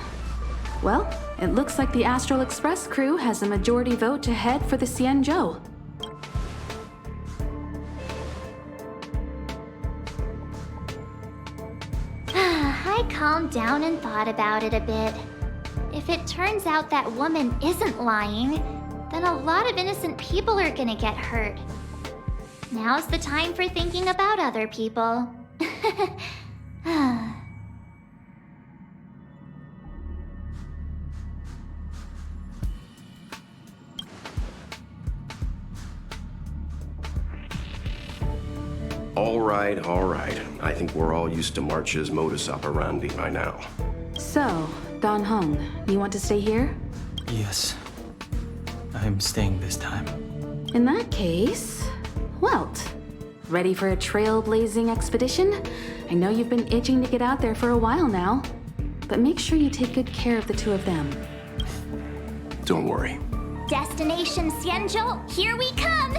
Well, it looks like the Astral Express crew has a majority vote to head for the Xianzhou. I calmed down and thought about it a bit. If it turns out that woman isn't lying, then a lot of innocent people are gonna get hurt. Now's the time for thinking about other people. All right. I think we're all used to March's modus operandi by now. So, Dan Heng, you want to stay here? Yes. I'm staying this time. In that case, Welt, ready for a trailblazing expedition? I know you've been itching to get out there for a while now, but make sure you take good care of the two of them. Don't worry. Destination Xianzhou, here we come!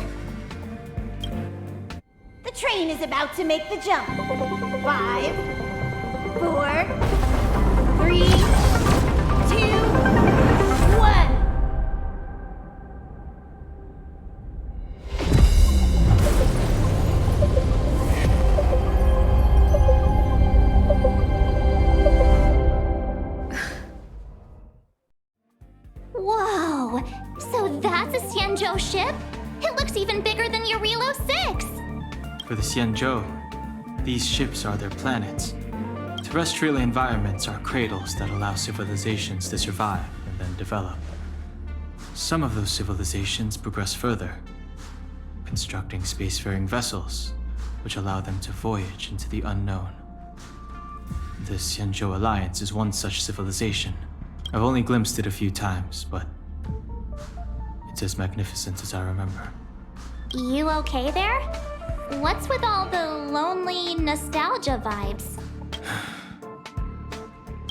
The train is about to make the jump. 5, 4, 3, 2, 1. Whoa! So that's a Xianzhou ship? It looks even bigger than Eurilo 6! For the Xianzhou, these ships are their planets. Terrestrial environments are cradles that allow civilizations to survive and then develop. Some of those civilizations progress further, constructing spacefaring vessels, which allow them to voyage into the unknown. The Xianzhou Alliance is one such civilization. I've only glimpsed it a few times, but it's as magnificent as I remember. You okay there? What's with all the lonely nostalgia vibes?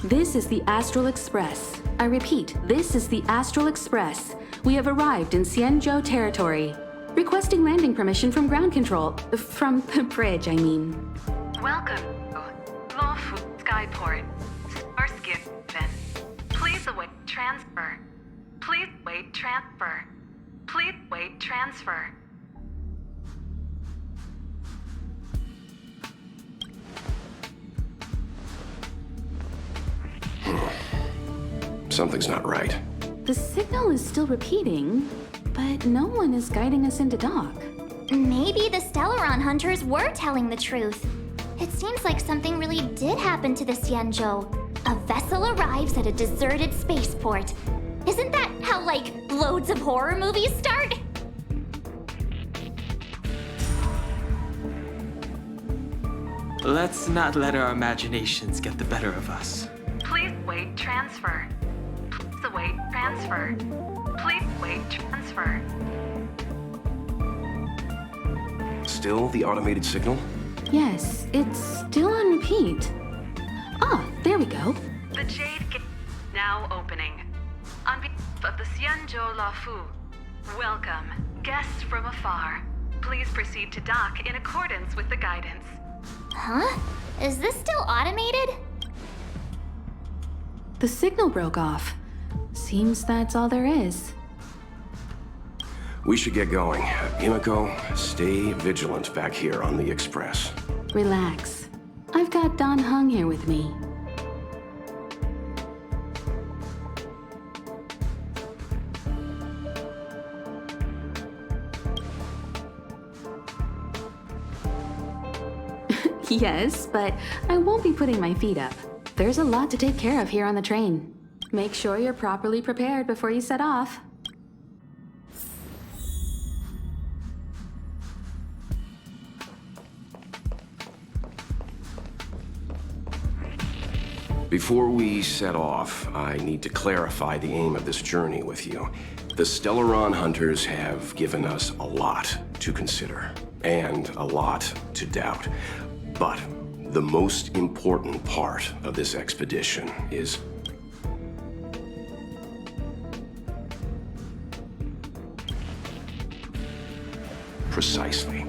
This is the Astral Express. I repeat, this is the Astral Express. We have arrived in Xianzhou territory. Requesting landing permission from ground control. From the bridge, I mean. Welcome to Lawfu Skyport. Starsky then. Please await transfer. Please wait transfer. Please wait transfer. Something's not right. The signal is still repeating, but no one is guiding us into dock. Maybe the Stellaron hunters were telling the truth. It seems like something really did happen to the Xianzhou. A vessel arrives at a deserted spaceport. Isn't that how, like, loads of horror movies start? Let's not let our imaginations get the better of us. Please wait transfer. Please await transfer. Please wait transfer. Still the automated signal? Yes, it's still on repeat. Ah, there we go. The Jade Gate now opening. On behalf of the Xianzhou Lawfu, welcome, guests from afar. Please proceed to dock in accordance with the guidance. Huh? Is this still automated? The signal broke off. Seems that's all there is. We should get going. Himiko, stay vigilant back here on the Express. Relax. I've got Don Hung here with me. Yes, but I won't be putting my feet up. There's a lot to take care of here on the train. Make sure you're properly prepared before you set off. Before we set off, I need to clarify the aim of this journey with you. The Stellaron hunters have given us a lot to consider, and a lot to doubt. But the most important part of this expedition is precisely.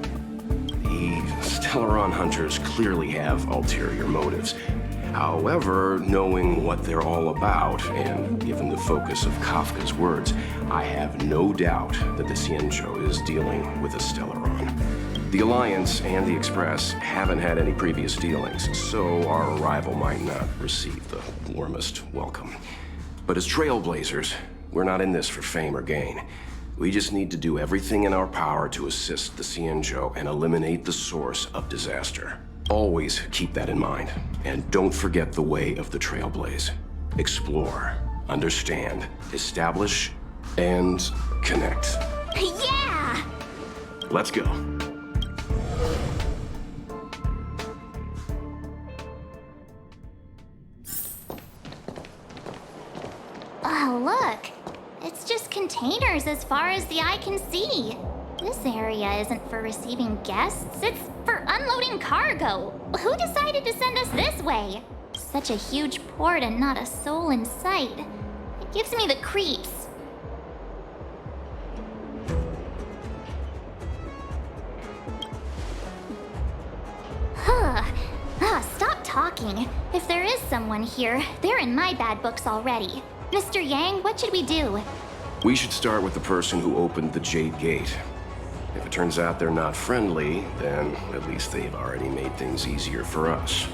The Stellaron hunters clearly have ulterior motives. However, knowing what they're all about, and given the focus of Kafka's words, I have no doubt that the Xianzhou is dealing with a Stellaron. The Alliance and the Express haven't had any previous dealings, so our arrival might not receive the warmest welcome. But as trailblazers, we're not in this for fame or gain. We just need to do everything in our power to assist the Xianzhou and eliminate the source of disaster. Always keep that in mind, and don't forget the way of the Trailblaze. Explore, understand, establish, and connect. Yeah! Let's go. Oh, look. It's just containers as far as the eye can see. This area isn't for receiving guests, it's for unloading cargo. Who decided to send us this way? Such a huge port and not a soul in sight. I Gives me the creeps. Stop talking. If there is someone here, they're in my bad books already. Mr. Yang, what should we do? We should start with the person who opened the Jade Gate. If it turns out they're not friendly, then at least they've already made things easier for us.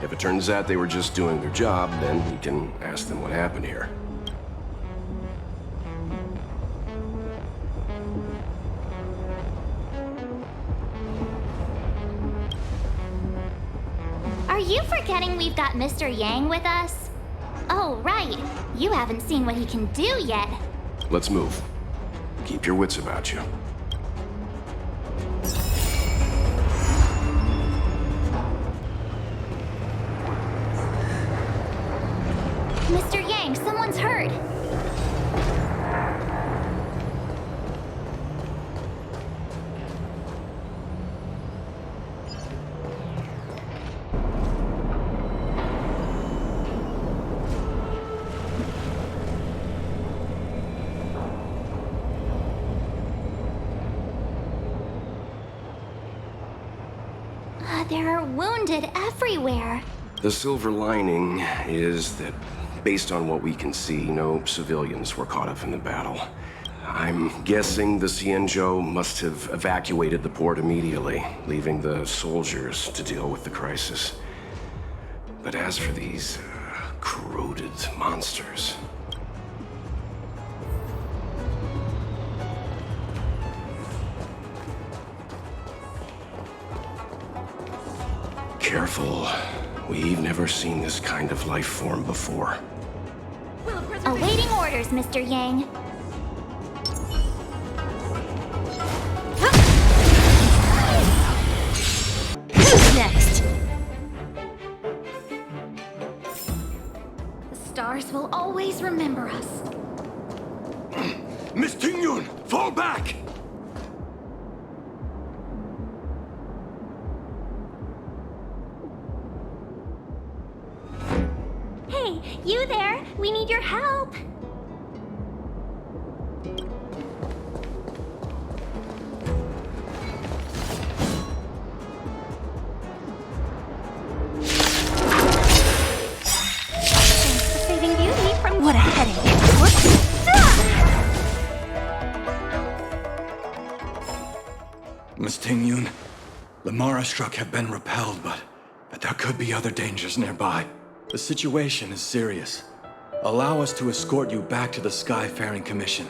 If it turns out they were just doing their job, then we can ask them what happened here. Are you forgetting we've got Mr. Yang with us? Oh, right. You haven't seen what he can do yet. Let's move. Keep your wits about you. Mr. Yang, someone's hurt. There are wounded everywhere. The silver lining is that, based on what we can see, no civilians were caught up in the battle. I'm guessing the Xianzhou must have evacuated the port immediately, leaving the soldiers to deal with the crisis. But as for these corroded monsters... Careful. We've never seen this kind of life form before. Awaiting orders, Mr. Yang. Who's next? The stars will always remember us. Miss Tingyun, fall back! Hey, you there? We need your help. Thanks for saving Beauty from... What a headache. Miss Tingyun, the Mara struck have been repelled, but there could be other dangers nearby. The situation is serious. Allow us to escort you back to the Skyfaring Commission.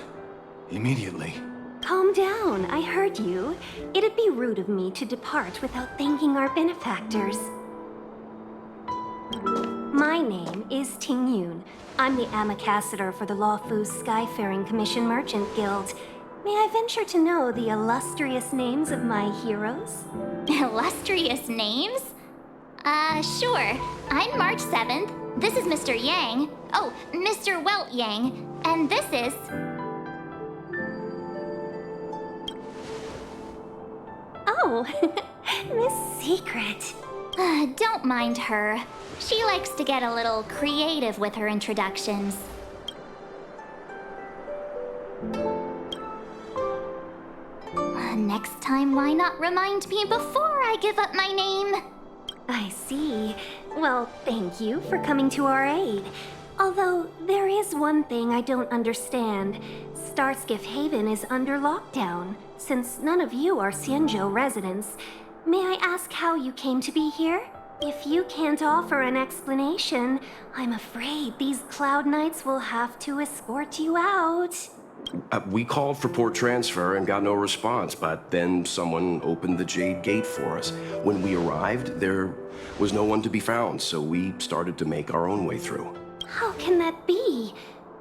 Immediately. Calm down, I heard you. It'd be rude of me to depart without thanking our benefactors. My name is Tingyun. I'm the ambassador for the Lawfu Skyfaring Commission Merchant Guild. May I venture to know the illustrious names of my heroes? Illustrious names? Sure. I'm March 7th. This is Mr. Yang. Oh, Mr. Welt Yang. And this is... Oh, Miss Secret. Don't mind her. She likes to get a little creative with her introductions. Next time, why not remind me before I give up my name? I see. Well, thank you for coming to our aid. Although, there is one thing I don't understand. Starskiff Haven is under lockdown. Since none of you are Xianzhou residents, may I ask how you came to be here? If you can't offer an explanation, I'm afraid these Cloud Knights will have to escort you out. We called for port transfer and got no response, but then someone opened the Jade Gate for us. When we arrived, there was no one to be found, so we started to make our own way through. How can that be?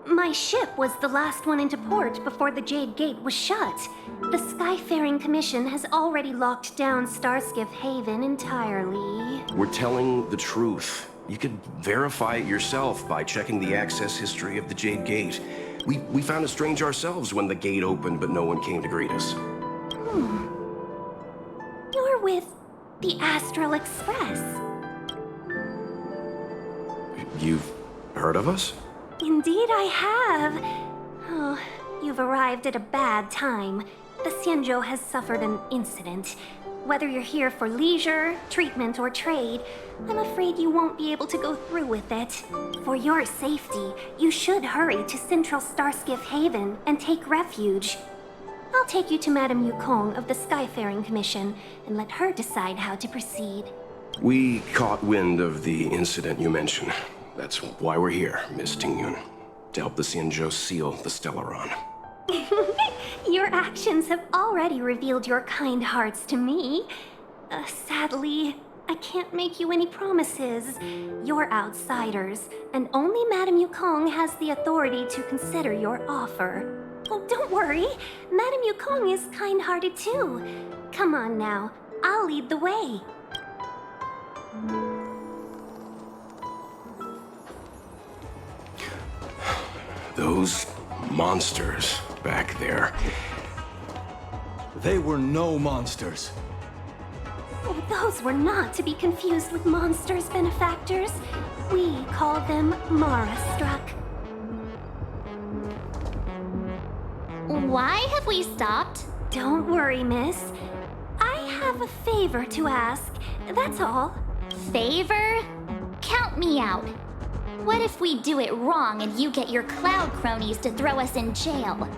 My ship was the last one into port before the Jade Gate was shut. The Skyfaring Commission has already locked down Starskiff Haven entirely. We're telling the truth. You could verify it yourself by checking the access history of the Jade Gate. We found it strange ourselves when the gate opened, but no one came to greet us. You're with the Astral Express. You've heard of us? Indeed I have. Oh, you've arrived at a bad time. The Xianzhou has suffered an incident. Whether you're here for leisure, treatment, or trade, I'm afraid you won't be able to go through with it. For your safety, you should hurry to Central Starskiff Haven and take refuge. I'll take you to Madame Yukong of the Skyfaring Commission and let her decide how to proceed. We caught wind of the incident you mentioned. That's why we're here, Miss Tingyun. To help the Xianzhou seal the Stellaron. Your actions have already revealed your kind hearts to me. Sadly, I can't make you any promises. You're outsiders, and only Madame Yukong has the authority to consider your offer. Oh, don't worry. Madame Yukong is kind-hearted too. Come on now, I'll lead the way. Those monsters back there. They were no monsters. Oh, those were not to be confused with monsters, benefactors. We call them Mara-struck. Why have we stopped? Don't worry, miss. I have a favor to ask, that's all. Favor? Count me out. What if we do it wrong and you get your cloud cronies to throw us in jail?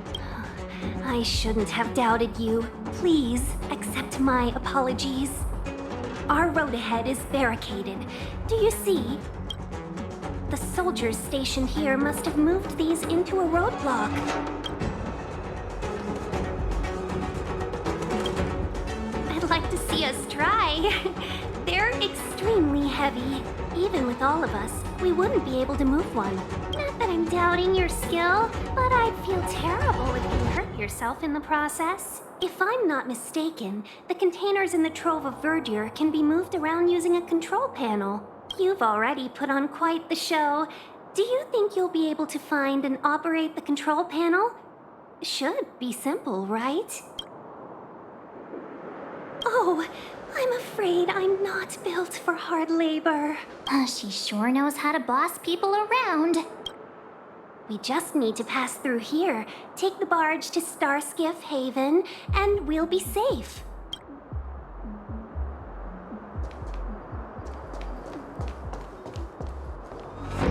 I shouldn't have doubted you. Please accept my apologies. Our road ahead is barricaded. Do you see? The soldiers stationed here must have moved these into a roadblock. I'd like to see us try. They're extremely heavy. Even with all of us, we wouldn't be able to move one. Not that I'm doubting your skill, but I'd feel terrible if you hurt yourself in the process. If I'm not mistaken, the containers in the Trove of Verdure can be moved around using a control panel. You've already put on quite the show. Do you think you'll be able to find and operate the control panel? Should be simple, right? Oh, I'm afraid I'm not built for hard labor. She sure knows how to boss people around. We just need to pass through here, take the barge to Starskiff Haven, and we'll be safe.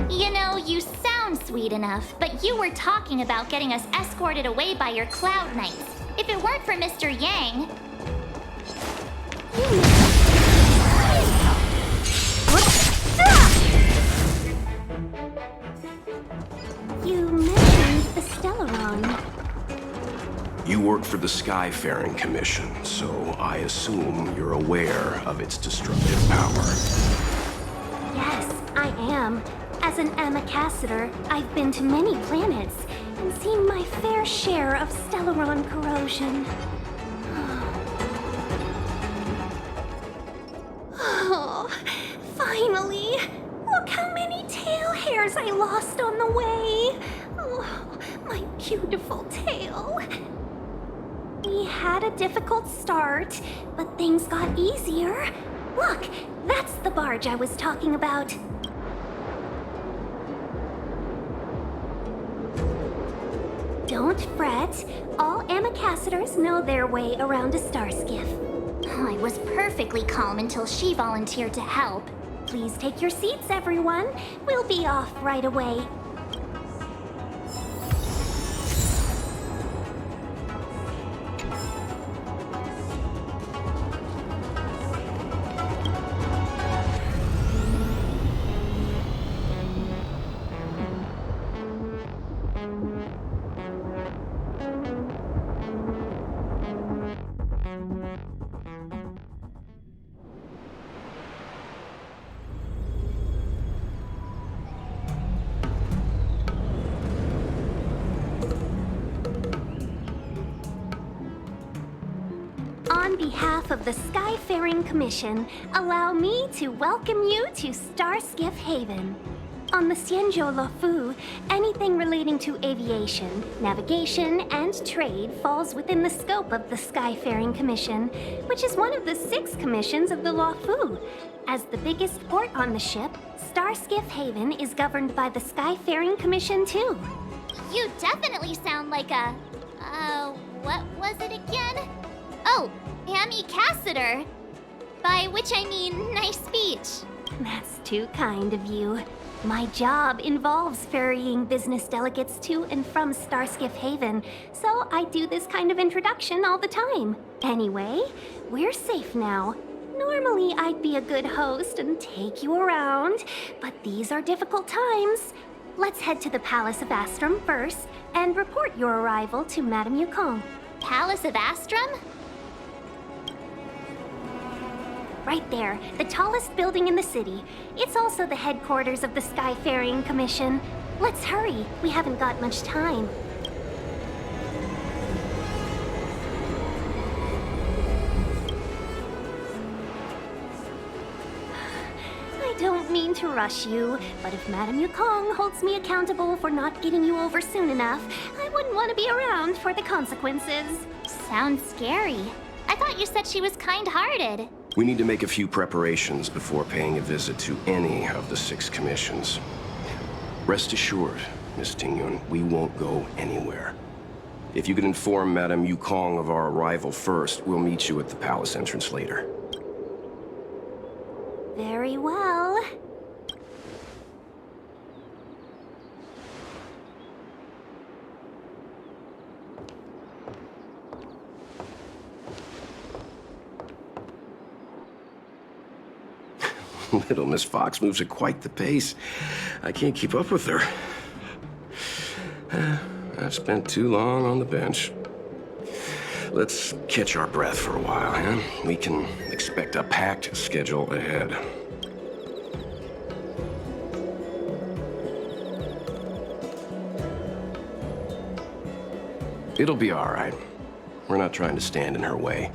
You know, you sound sweet enough, but you were talking about getting us escorted away by your Cloud Knights. If it weren't for Mr. Yang... You mentioned the Stellaron. You work for the Skyfaring Commission, so I assume you're aware of its destructive power. Yes, I am. As an Amicassator, I've been to many planets and seen my fair share of Stellaron corrosion. Oh, finally! Look how many tail hairs I lost on the way! Oh, my beautiful tail. We had a difficult start, but things got easier. Look, that's the barge I was talking about. Don't fret. All Amicassadors know their way around a starskiff. I was perfectly calm until she volunteered to help. Please take your seats, everyone. We'll be off right away. On behalf of the Skyfaring Commission, allow me to welcome you to Starskiff Haven. On the Xianzhou Luofu, anything relating to aviation, navigation, and trade falls within the scope of the Skyfaring Commission, which is one of the 6 commissions of the Luofu. As the biggest port on the ship, Starskiff Haven is governed by the Skyfaring Commission, too. You definitely sound like a... what was it again? Oh, Amy Cassiter. By which I mean nice speech. That's too kind of you. My job involves ferrying business delegates to and from Starskiff Haven, so I do this kind of introduction all the time. Anyway, we're safe now. Normally, I'd be a good host and take you around, but these are difficult times. Let's head to the Palace of Astrum first and report your arrival to Madame Yukong. Palace of Astrum? Right there, the tallest building in the city. It's also the headquarters of the Skyfaring Commission. Let's hurry, we haven't got much time. I don't mean to rush you, but if Madame Yukong holds me accountable for not getting you over soon enough, I wouldn't want to be around for the consequences. Sounds scary. I thought you said she was kind-hearted. We need to make a few preparations before paying a visit to any of the 6 commissions. Rest assured, Miss Tingyun, we won't go anywhere. If you could inform Madame Yukong of our arrival first, we'll meet you at the palace entrance later. Very well. Little Miss Fox moves at quite the pace. I can't keep up with her. I've spent too long on the bench. Let's catch our breath for a while, huh? We can expect a packed schedule ahead. It'll be all right. We're not trying to stand in her way.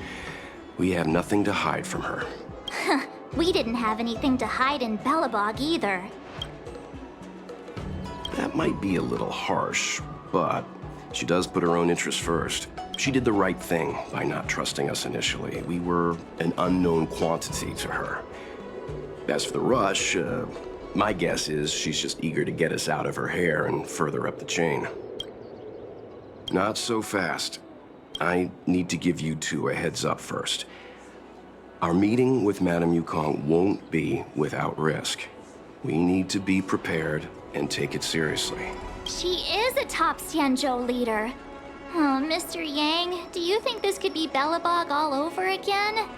We have nothing to hide from her. We didn't have anything to hide in Belobog either. That might be a little harsh, but she does put her own interests first. She did the right thing by not trusting us initially. We were an unknown quantity to her. As for the rush, my guess is she's just eager to get us out of her hair and further up the chain. Not so fast. I need to give you 2 a heads up first. Our meeting with Madame Yukong won't be without risk. We need to be prepared and take it seriously. She is a top Xianzhou leader. Oh, Mr. Yang, do you think this could be Belobog all over again?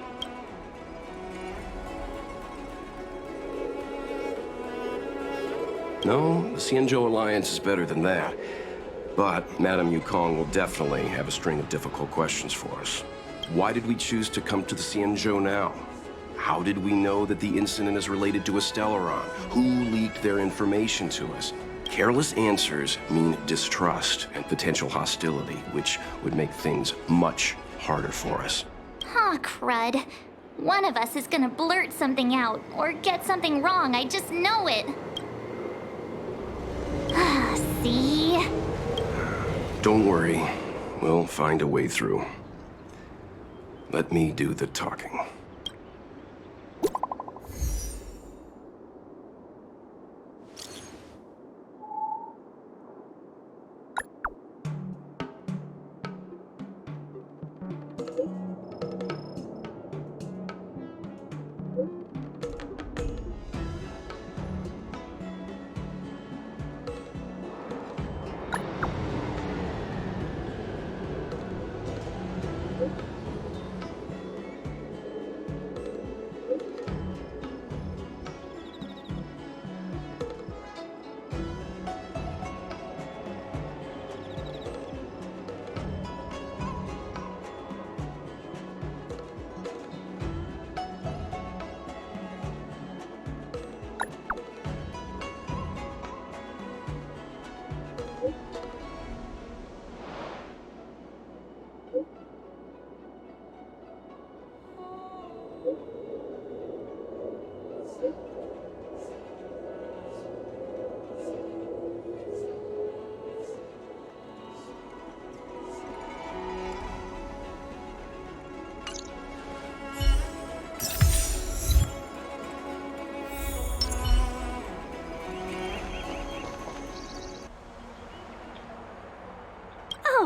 No, the Xianzhou Alliance is better than that. But Madame Yukong will definitely have a string of difficult questions for us. Why did we choose to come to the Xianzhou now? How did we know that the incident is related to a Stellaron? Who leaked their information to us? Careless answers mean distrust and potential hostility, which would make things much harder for us. Aw, crud. One of us is gonna blurt something out, or get something wrong, I just know it. See? Don't worry, we'll find a way through. Let me do the talking.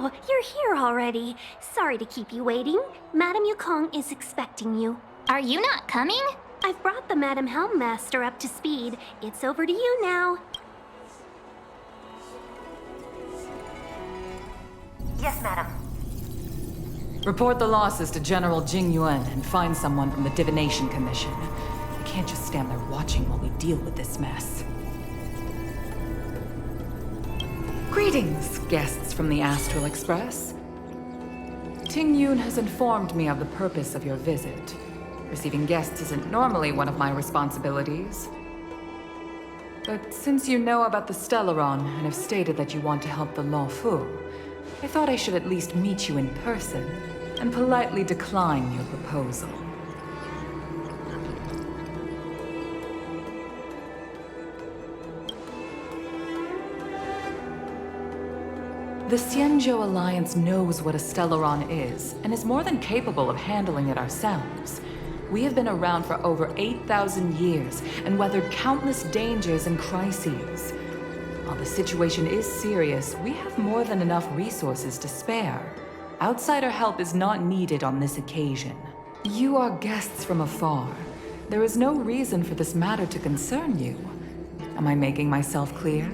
Oh, you're here already. Sorry to keep you waiting. Madame Yukong is expecting you. Are you not coming? I've brought the Madame Helmmaster up to speed. It's over to you now. Yes, madam. Report the losses to General Jing Yuan and find someone from the Divination Commission. I can't just stand there watching while we deal with this mess. Greetings, guests from the Astral Express. Ting Yun has informed me of the purpose of your visit. Receiving guests isn't normally one of my responsibilities. But since you know about the Stellaron and have stated that you want to help the Law Fu, I thought I should at least meet you in person and politely decline your proposal. The Xianzhou Alliance knows what a Stellaron is, and is more than capable of handling it ourselves. We have been around for over 8,000 years, and weathered countless dangers and crises. While the situation is serious, we have more than enough resources to spare. Outsider help is not needed on this occasion. You are guests from afar. There is no reason for this matter to concern you. Am I making myself clear?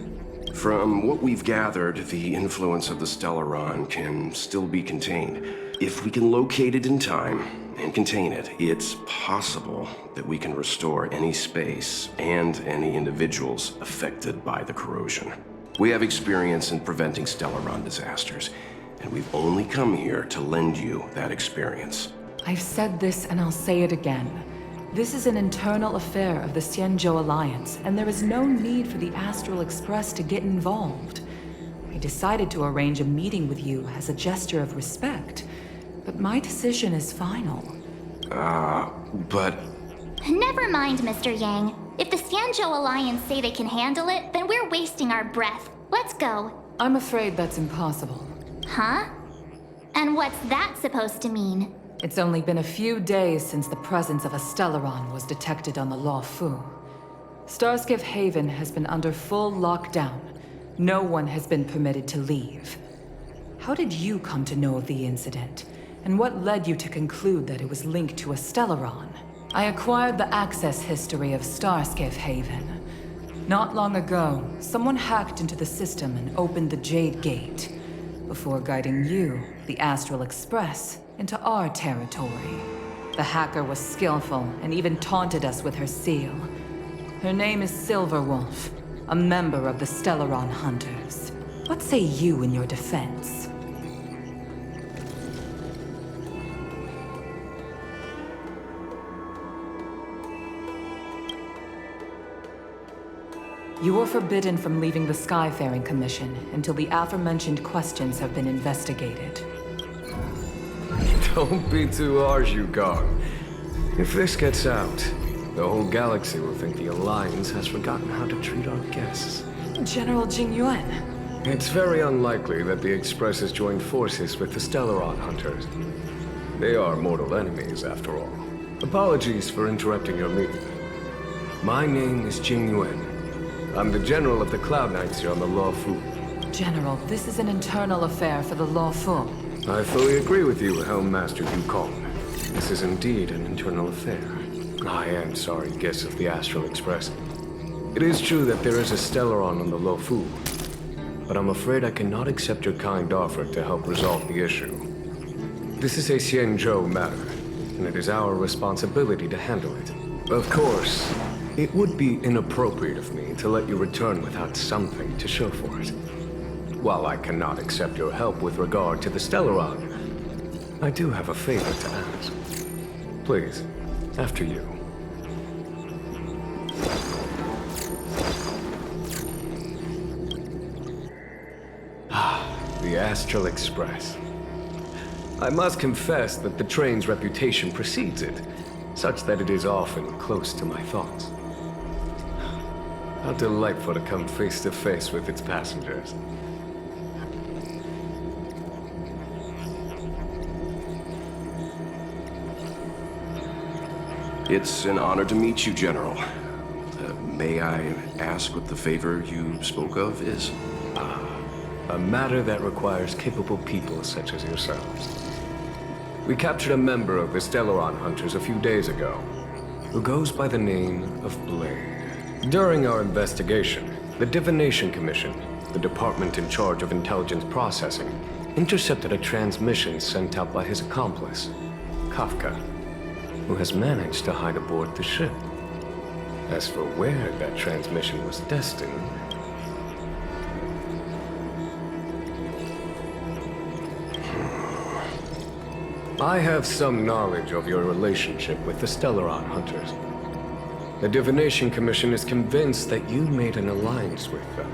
From what we've gathered, the influence of the Stellaron can still be contained. If we can locate it in time and contain it, it's possible that we can restore any space and any individuals affected by the corrosion. We have experience in preventing Stellaron disasters, and we've only come here to lend you that experience. I've said this and I'll say it again. This is an internal affair of the Xianzhou Alliance, and there is no need for the Astral Express to get involved. I decided to arrange a meeting with you as a gesture of respect, but my decision is final. But... Never mind, Mr. Yang. If the Xianzhou Alliance say they can handle it, then we're wasting our breath. Let's go. I'm afraid that's impossible. Huh? And what's that supposed to mean? It's only been a few days since the presence of a Stellaron was detected on the Law Fu. Starskiff Haven has been under full lockdown. No one has been permitted to leave. How did you come to know of the incident? And what led you to conclude that it was linked to a Stellaron? I acquired the access history of Starskiff Haven. Not long ago, someone hacked into the system and opened the Jade Gate, before guiding you, the Astral Express, into our territory. The hacker was skillful and even taunted us with her seal. Her name is Silverwolf, a member of the Stellaron Hunters. What say you in your defense? You are forbidden from leaving the Skyfaring Commission until the aforementioned questions have been investigated. Don't be too harsh, Yukong. If this gets out, the whole galaxy will think the Alliance has forgotten how to treat our guests. General Jing Yuan. It's very unlikely that the Express has joined forces with the Stellaron Hunters. They are mortal enemies, after all. Apologies for interrupting your meeting. My name is Jing Yuan. I'm the General of the Cloud Knights here on the Law Fu. General, this is an internal affair for the Law Fu. I fully agree with you, Helmmaster Yukong. This is indeed an internal affair. I am sorry, guests of the Astral Express. It is true that there is a Stellaron on the Law Fu, but I'm afraid I cannot accept your kind offer to help resolve the issue. This is a Xianzhou matter, and it is our responsibility to handle it. Of course, it would be inappropriate of me to let you return without something to show for it. While I cannot accept your help with regard to the Stellaron, I do have a favor to ask. Please, after you. The Astral Express. I must confess that the train's reputation precedes it, such that it is often close to my thoughts. How delightful to come face to face with its passengers. It's an honor to meet you, General. May I ask what the favor you spoke of is? A matter that requires capable people such as yourselves. We captured a member of the Stellaron Hunters a few days ago, who goes by the name of Blade. During our investigation, the Divination Commission, the department in charge of intelligence processing, intercepted a transmission sent out by his accomplice, Kafka, who has managed to hide aboard the ship. As for where that transmission was destined, I have some knowledge of your relationship with the Stellaron Hunters. The Divination Commission is convinced that you made an alliance with them.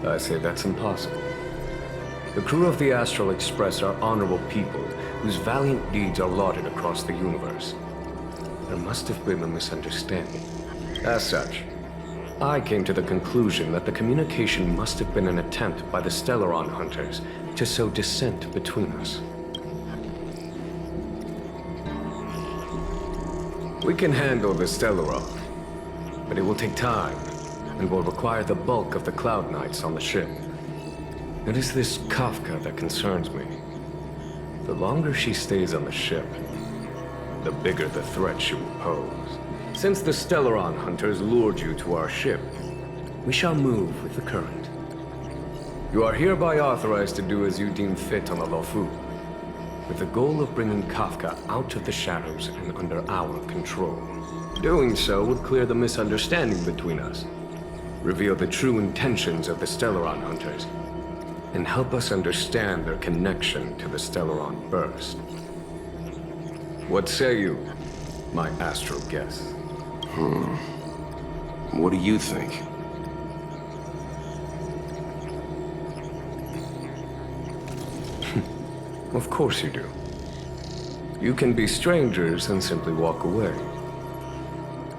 I say that's impossible. The crew of the Astral Express are honorable people whose valiant deeds are lauded across the universe. There must have been a misunderstanding. As such, I came to the conclusion that the communication must have been an attempt by the Stellaron Hunters to sow dissent between us. We can handle the Stellaron, but it will take time and will require the bulk of the Cloud Knights on the ship. It is this Kafka that concerns me. The longer she stays on the ship, the bigger the threat she will pose. Since the Stellaron Hunters lured you to our ship, we shall move with the current. You are hereby authorized to do as you deem fit on the Lofu, with the goal of bringing Kafka out of the shadows and under our control. Doing so would clear the misunderstanding between us, reveal the true intentions of the Stellaron Hunters, and help us understand their connection to the Stellaron Burst. What say you, my astral guest? What do you think? Of course you do. You can be strangers and simply walk away.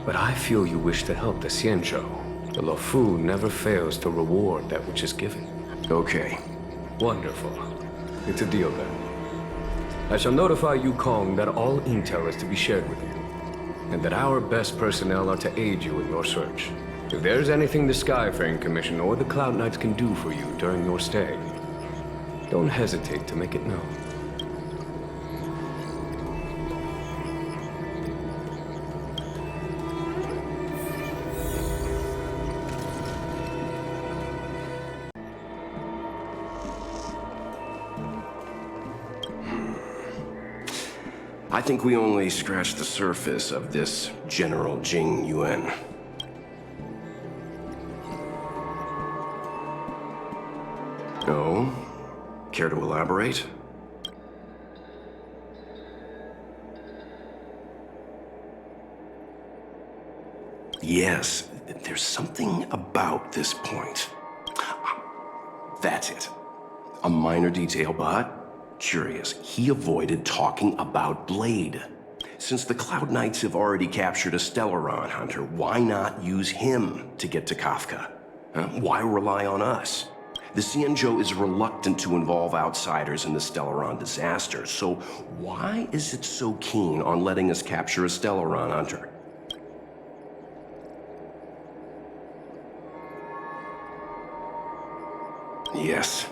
But I feel you wish to help the Xianzhou. The Lofu never fails to reward that which is given. Okay. Wonderful. It's a deal then. I shall notify Yukong that all intel is to be shared with you, and that our best personnel are to aid you in your search. If there's anything the Skyfaring Commission or the Cloud Knights can do for you during your stay, don't hesitate to make it known. I think we only scratched the surface of this General Jing Yuan. No? Care to elaborate? Yes, there's something about this point. That's it. A minor detail, but curious. He avoided talking about Blade. Since the Cloud Knights have already captured a Stellaron Hunter, why not use him to get to Kafka? Why rely on us? The Xianzhou is reluctant to involve outsiders in the Stellaron disaster, so why is it so keen on letting us capture a Stellaron Hunter? Yes.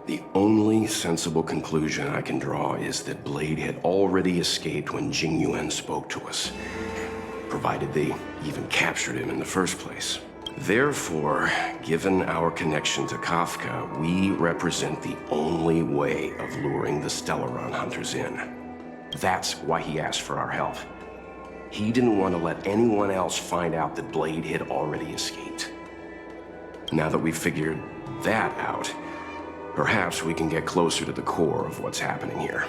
The only sensible conclusion I can draw is that Blade had already escaped when Jing Yuan spoke to us, provided they even captured him in the first place. Therefore, given our connection to Kafka, we represent the only way of luring the Stellaron Hunters in. That's why he asked for our help. He didn't want to let anyone else find out that Blade had already escaped. Now that we've figured that out, perhaps we can get closer to the core of what's happening here.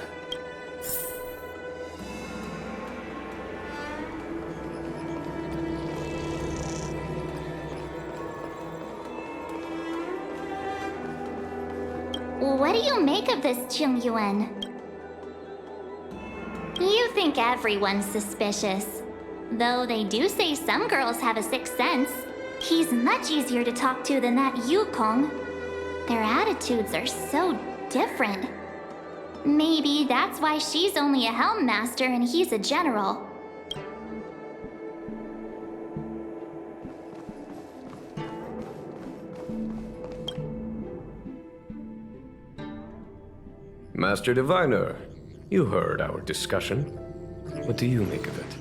What do you make of this Jing Yuan? You think everyone's suspicious. Though they do say some girls have a sixth sense. He's much easier to talk to than that Yukong. Their attitudes are so different. Maybe that's why she's only a Helm Master and he's a general. Master Diviner, you heard our discussion. What do you make of it?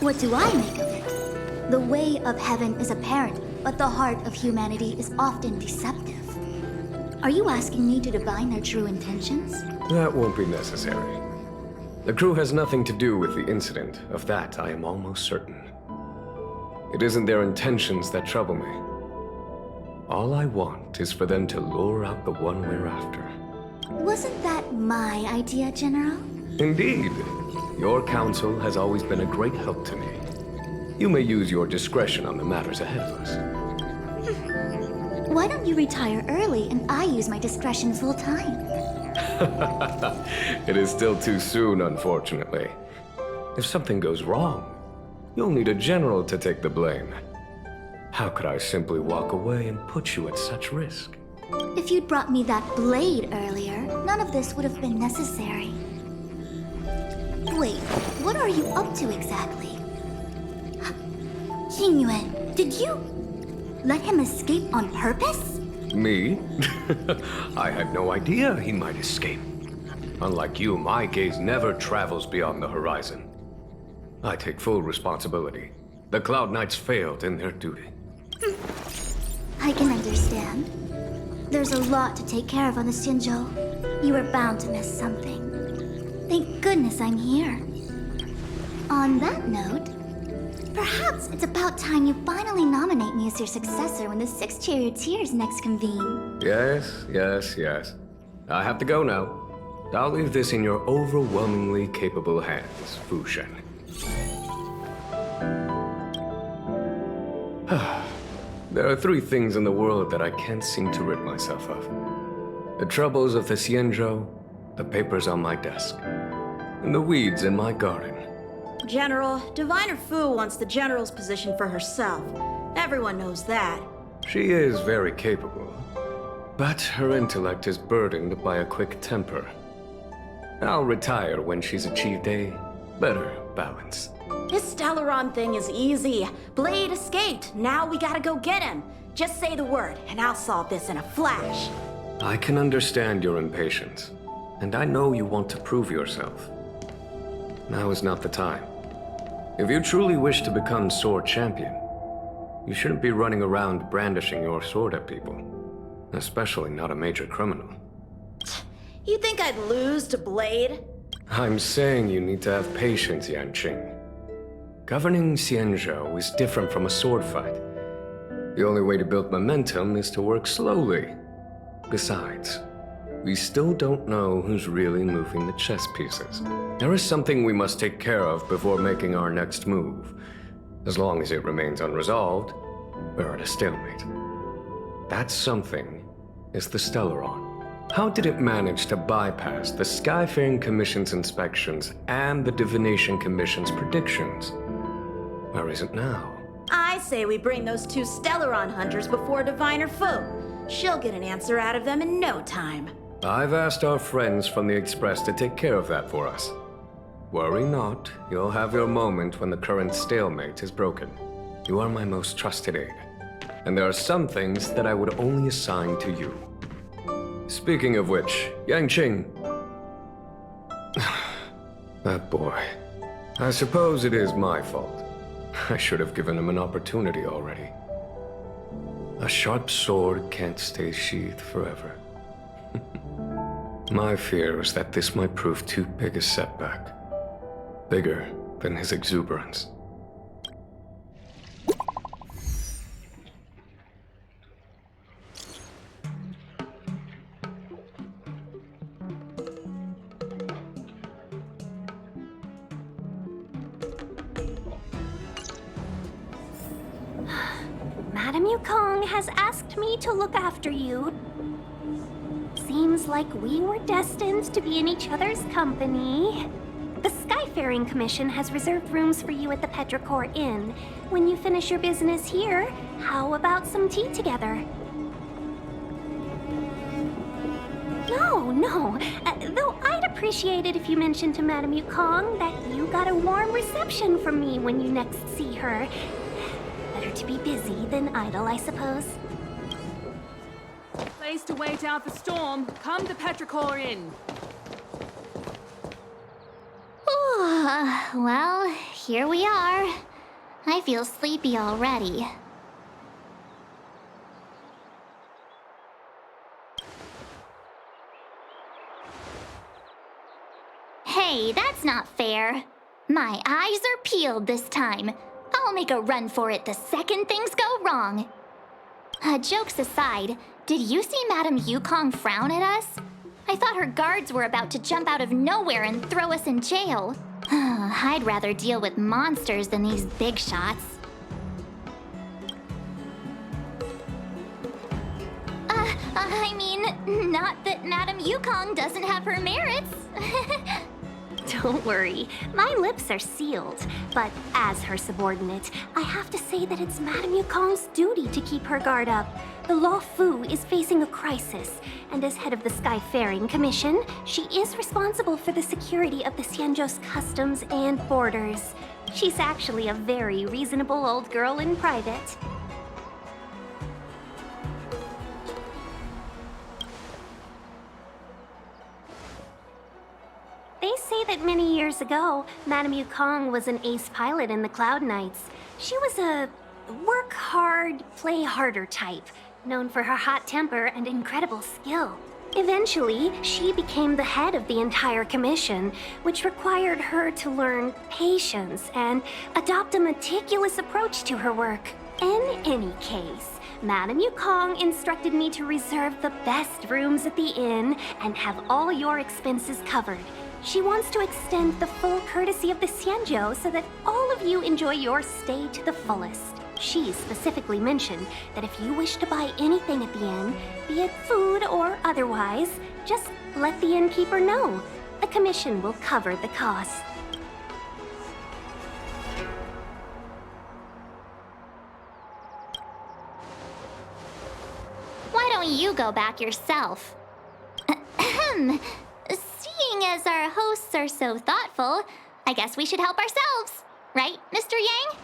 What do I make of it? The way of heaven is apparent, but the heart of humanity is often deceptive. Are you asking me to divine their true intentions? That won't be necessary. The crew has nothing to do with the incident. Of that, I am almost certain. It isn't their intentions that trouble me. All I want is for them to lure out the one we're after. Wasn't that my idea, General? Indeed. Your counsel has always been a great help to me. You may use your discretion on the matters ahead of us. Why don't you retire early and I use my discretion full time? It is still too soon, unfortunately. If something goes wrong, you'll need a general to take the blame. How could I simply walk away and put you at such risk? If you'd brought me that blade earlier, none of this would have been necessary. Wait, what are you up to exactly? Xingyuan, did you let him escape on purpose? Me? I had no idea he might escape. Unlike you, my gaze never travels beyond the horizon. I take full responsibility. The Cloud Knights failed in their duty. I can understand. There's a lot to take care of on the Xinzhou. You were bound to miss something. Thank goodness I'm here. On that note, perhaps it's about time you finally nominate me as your successor when the 6 charioteers next convene. Yes. I have to go now. I'll leave this in your overwhelmingly capable hands, Fu Shen. There are 3 things in the world that I can't seem to rid myself of. The troubles of the Xianzhou, the papers on my desk, and the weeds in my garden. General, Diviner Fu wants the General's position for herself. Everyone knows that. She is very capable, but her intellect is burdened by a quick temper. I'll retire when she's achieved a better balance. This Stellaron thing is easy. Blade escaped. Now we gotta go get him. Just say the word, and I'll solve this in a flash. I can understand your impatience, and I know you want to prove yourself. Now is not the time. If you truly wish to become sword champion, you shouldn't be running around brandishing your sword at people, especially not a major criminal. You think I'd lose to Blade? I'm saying you need to have patience, Yanqing. Governing Xianzhou is different from a sword fight. The only way to build momentum is to work slowly. Besides, we still don't know who's really moving the chess pieces. There is something we must take care of before making our next move. As long as it remains unresolved, we're at a stalemate. That something is the Stellaron. How did it manage to bypass the Skyfaring Commission's inspections and the Divination Commission's predictions? Where is it now? I say we bring those 2 Stellaron hunters before Diviner Fu. She'll get an answer out of them in no time. I've asked our friends from the Express to take care of that for us. Worry not, you'll have your moment when the current stalemate is broken. You are my most trusted aide, and there are some things that I would only assign to you. Speaking of which, Yanqing. That boy. I suppose it is my fault. I should have given him an opportunity already. A sharp sword can't stay sheathed forever. My fear is that this might prove too big a setback. Bigger than his exuberance. Madame Yukong has asked me to look after you. Seems like we were destined to be in each other's company. The Skyfaring Commission has reserved rooms for you at the Petrichor Inn. When you finish your business here, how about some tea together? No. Though I'd appreciate it if you mentioned to Madame Yukong that you got a warm reception from me when you next see her. Better to be busy than idle, I suppose. Place to wait out the storm. Come to Petrichor Inn. Well, here we are. I feel sleepy already. Hey, that's not fair. My eyes are peeled this time. I'll make a run for it the second things go wrong. Jokes aside, did you see Madame Yukong frown at us? I thought her guards were about to jump out of nowhere and throw us in jail. I'd rather deal with monsters than these big shots. I mean, not that Madame Yukong doesn't have her merits. Don't worry, my lips are sealed. But as her subordinate, I have to say that it's Madame Yukong's duty to keep her guard up. The Law Fu is facing a crisis, and as head of the Skyfaring Commission, she is responsible for the security of the Xianzhou's customs and borders. She's actually a very reasonable old girl in private. They say that many years ago, Madame Yukong was an ace pilot in the Cloud Knights. She was a work hard, play harder type, known for her hot temper and incredible skill. Eventually, she became the head of the entire commission, which required her to learn patience and adopt a meticulous approach to her work. In any case, Madame Yukong instructed me to reserve the best rooms at the inn and have all your expenses covered. She wants to extend the full courtesy of the Xianzhou so that all of you enjoy your stay to the fullest. She specifically mentioned that if you wish to buy anything at the inn, be it food or otherwise, just let the innkeeper know. The commission will cover the cost. Why don't you go back yourself? Seeing as our hosts are so thoughtful, I guess we should help ourselves. Right, Mr. Yang?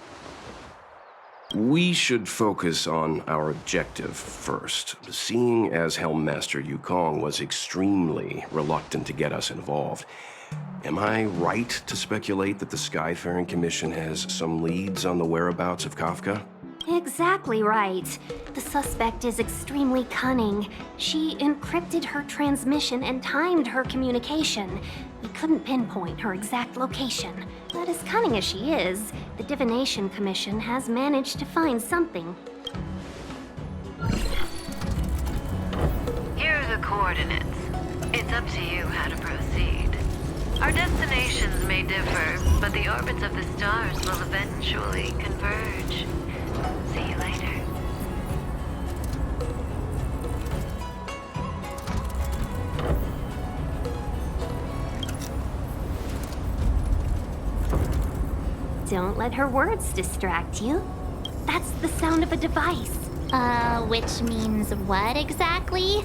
We should focus on our objective first. Seeing as Helmmaster Yukong was extremely reluctant to get us involved, am I right to speculate that the Skyfaring Commission has some leads on the whereabouts of Kafka? Exactly right. The suspect is extremely cunning. She encrypted her transmission and timed her communication. We couldn't pinpoint her exact location. But as cunning as she is, the Divination Commission has managed to find something. Here are the coordinates. It's up to you how to proceed. Our destinations may differ, but the orbits of the stars will eventually converge. See you later. Don't let her words distract you. That's the sound of a device. Which means what exactly?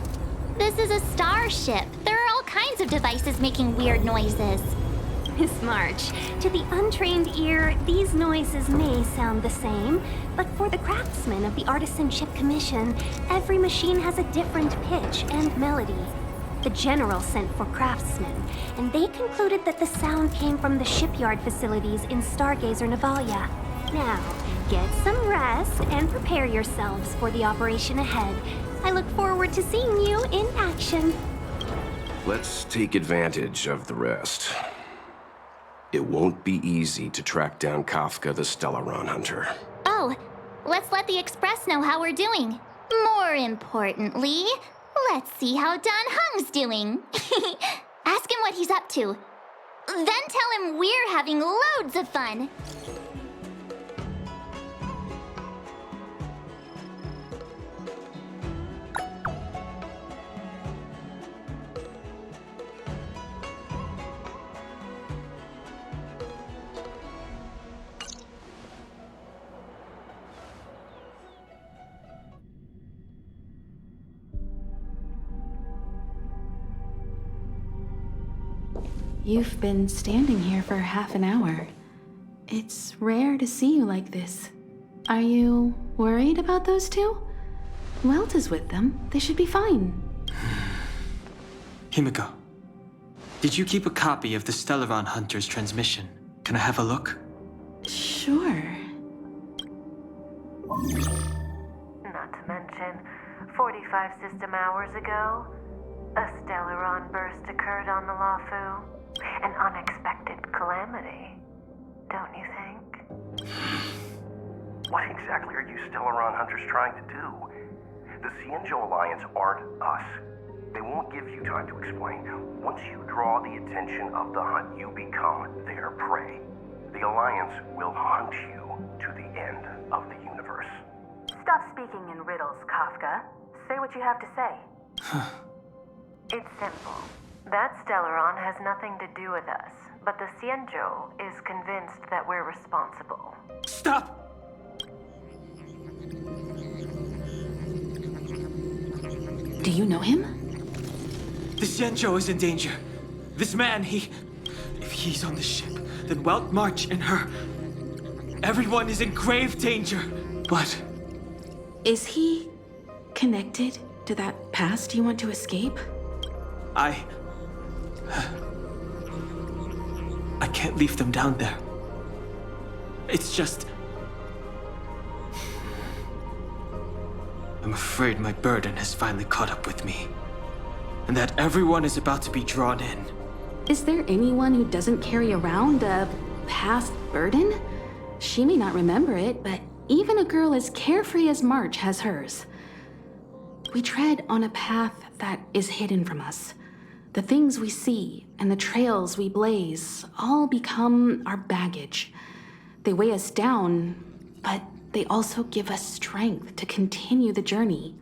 This is a starship. There are all kinds of devices making weird noises. Miss March, to the untrained ear, these noises may sound the same, but for the craftsmen of the Artisanship Commission, every machine has a different pitch and melody. The General sent for craftsmen, and they concluded that the sound came from the shipyard facilities in Stargazer Navalia. Now, get some rest and prepare yourselves for the operation ahead. I look forward to seeing you in action. Let's take advantage of the rest. It won't be easy to track down Kafka the Stellaron Hunter. Oh, let's let the Express know how we're doing. More importantly, let's see how Dan Heng's doing. Ask him what he's up to. Then tell him we're having loads of fun. You've been standing here for half an hour. It's rare to see you like this. Are you worried about those two? Welt is with them. They should be fine. Himiko, did you keep a copy of the Stellaron Hunter's transmission? Can I have a look? Sure. Not to mention, 45 system hours ago, a Stellaron burst occurred on the Lawfu. An unexpected calamity, don't you think? What exactly are you Stellaron hunters trying to do? The Cienjo Alliance aren't us. They won't give you time to explain. Once you draw the attention of the hunt, you become their prey. The Alliance will hunt you to the end of the universe. Stop speaking in riddles, Kafka. Say what you have to say. It's simple. That Stellaron has nothing to do with us, but the Cienjo is convinced that we're responsible. Stop! Do you know him? The Cienjo is in danger. This man, if he's on the ship, then Welt March and her. Everyone is in grave danger. But Is he connected to that past you want to escape? I can't leave them down there. It's just... I'm afraid my burden has finally caught up with me. And that everyone is about to be drawn in. Is there anyone who doesn't carry around a past burden? She may not remember it, but even a girl as carefree as March has hers. We tread on a path that is hidden from us. The things we see and the trails we blaze all become our baggage. They weigh us down, but they also give us strength to continue the journey.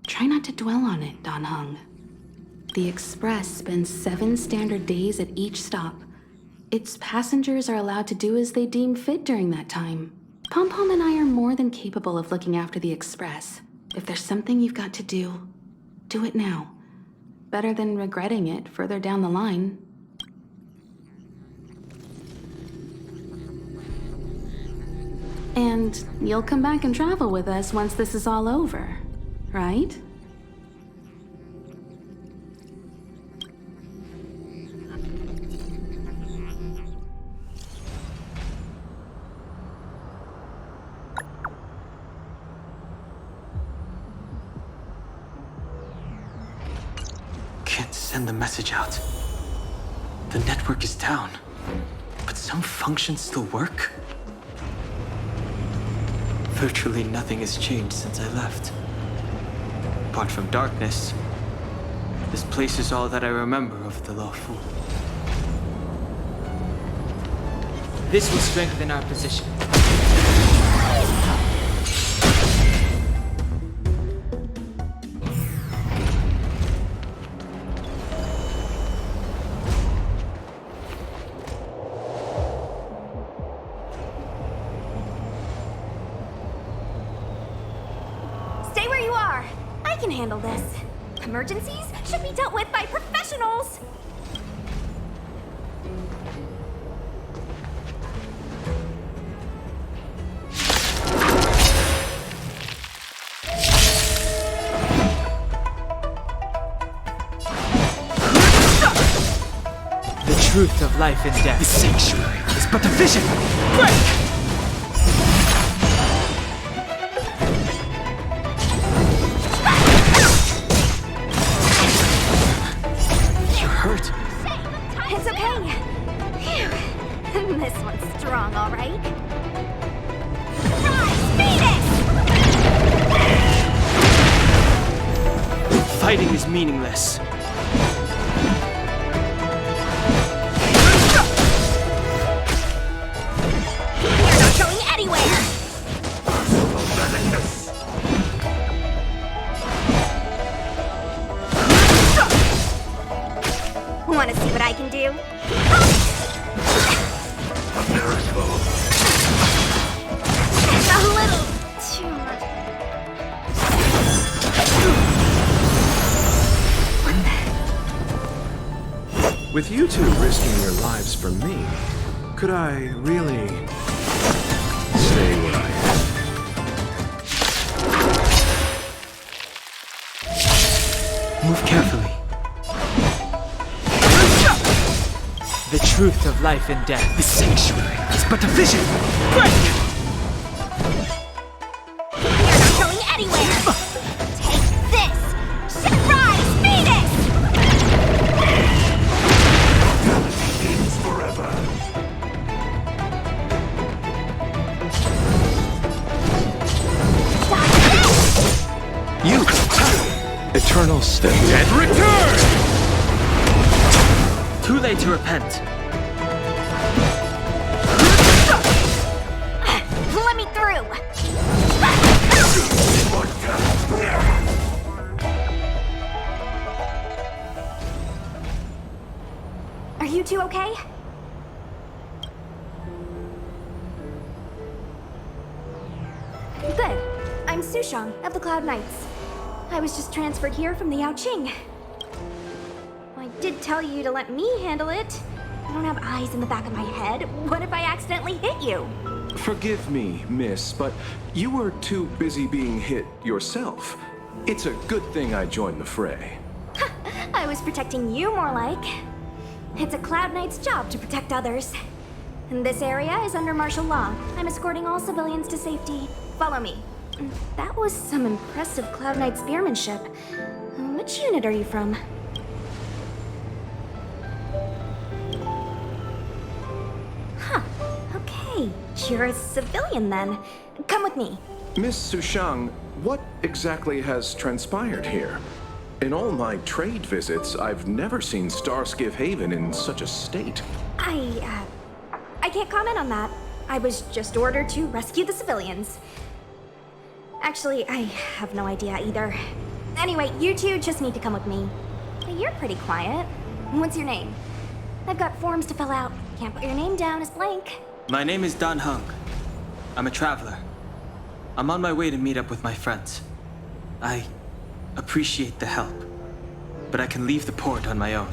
Try not to dwell on it, Dan Heng. The Express spends 7 standard days at each stop. Its passengers are allowed to do as they deem fit during that time. Pom Pom and I are more than capable of looking after the Express. If there's something you've got to do, do it now. Better than regretting it further down the line. And you'll come back and travel with us once this is all over, right? Can't send the message out. The network is down, but some functions still work. Virtually nothing has changed since I left. Apart from darkness, this place is all that I remember of the Lawfu. This will strengthen our position. Stay where you are. I can handle this. Emergencies should be dealt with by professionals. The truth of life and death. The sanctuary is but a vision. Break! It's okay. Phew. This one's strong, all right. Rise, Phoenix! Fighting is meaningless. You're not going anywhere! Want to see what I can do? A little too much. With you two risking your lives for me, could I really stay where I am? Move carefully. The truth of life and death. The sanctuary is but a vision. Break! You're not going anywhere! Take this! Sunrise Phoenix! Forever. You! Eternal step. Dead return! Too late to repent. Let me through! Are you two okay? Good. I'm Sushang of the Cloud Knights. I was just transferred here from the Yaoqing. I did tell you to let me handle it. I don't have eyes in the back of my head. What if I accidentally hit you? Forgive me, miss, but you were too busy being hit yourself. It's a good thing I joined the fray. I was protecting you more like. It's a Cloud Knight's job to protect others. And this area is under martial law. I'm escorting all civilians to safety. Follow me. That was some impressive Cloud Knight spearmanship. Which unit are you from? Huh. Okay. You're a civilian then. Come with me. Miss Sushang, what exactly has transpired here? In all my trade visits, I've never seen Starskiff Haven in such a state. I can't comment on that. I was just ordered to rescue the civilians. Actually, I have no idea either. Anyway, you two just need to come with me. You're pretty quiet. What's your name? I've got forms to fill out. Can't put your name down as blank. My name is Dan Hung. I'm a traveler. I'm on my way to meet up with my friends. I appreciate the help, but I can leave the port on my own.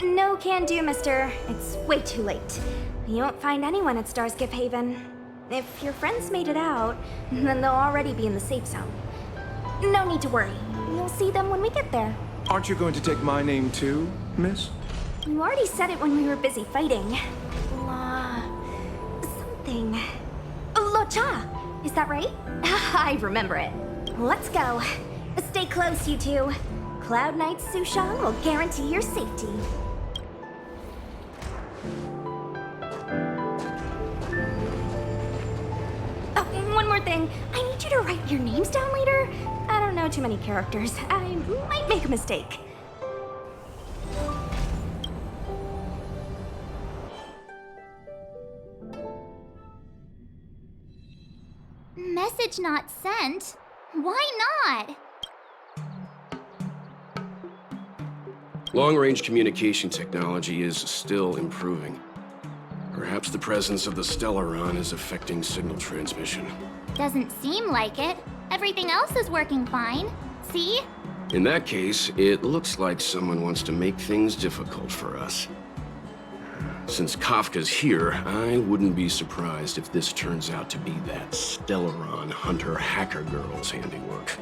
No can do, mister. It's way too late. You won't find anyone at Starskiff Haven. If your friends made it out, then they'll already be in the safe zone. No need to worry. You'll see them when we get there. Aren't you going to take my name too, miss? You already said it when we were busy fighting. Something. Locha! Is that right? I remember it. Let's go. Stay close, you two. Cloud Knight Sushang will guarantee your safety. Oh, one more thing. I need you to write your names down later. I don't know too many characters. I might make a mistake. Message not sent? Why not? Long-range communication technology is still improving. Perhaps the presence of the Stellaron is affecting signal transmission. Doesn't seem like it. Everything else is working fine. See? In that case, it looks like someone wants to make things difficult for us. Since Kafka's here, I wouldn't be surprised if this turns out to be that Stellaron hunter hacker girl's handiwork.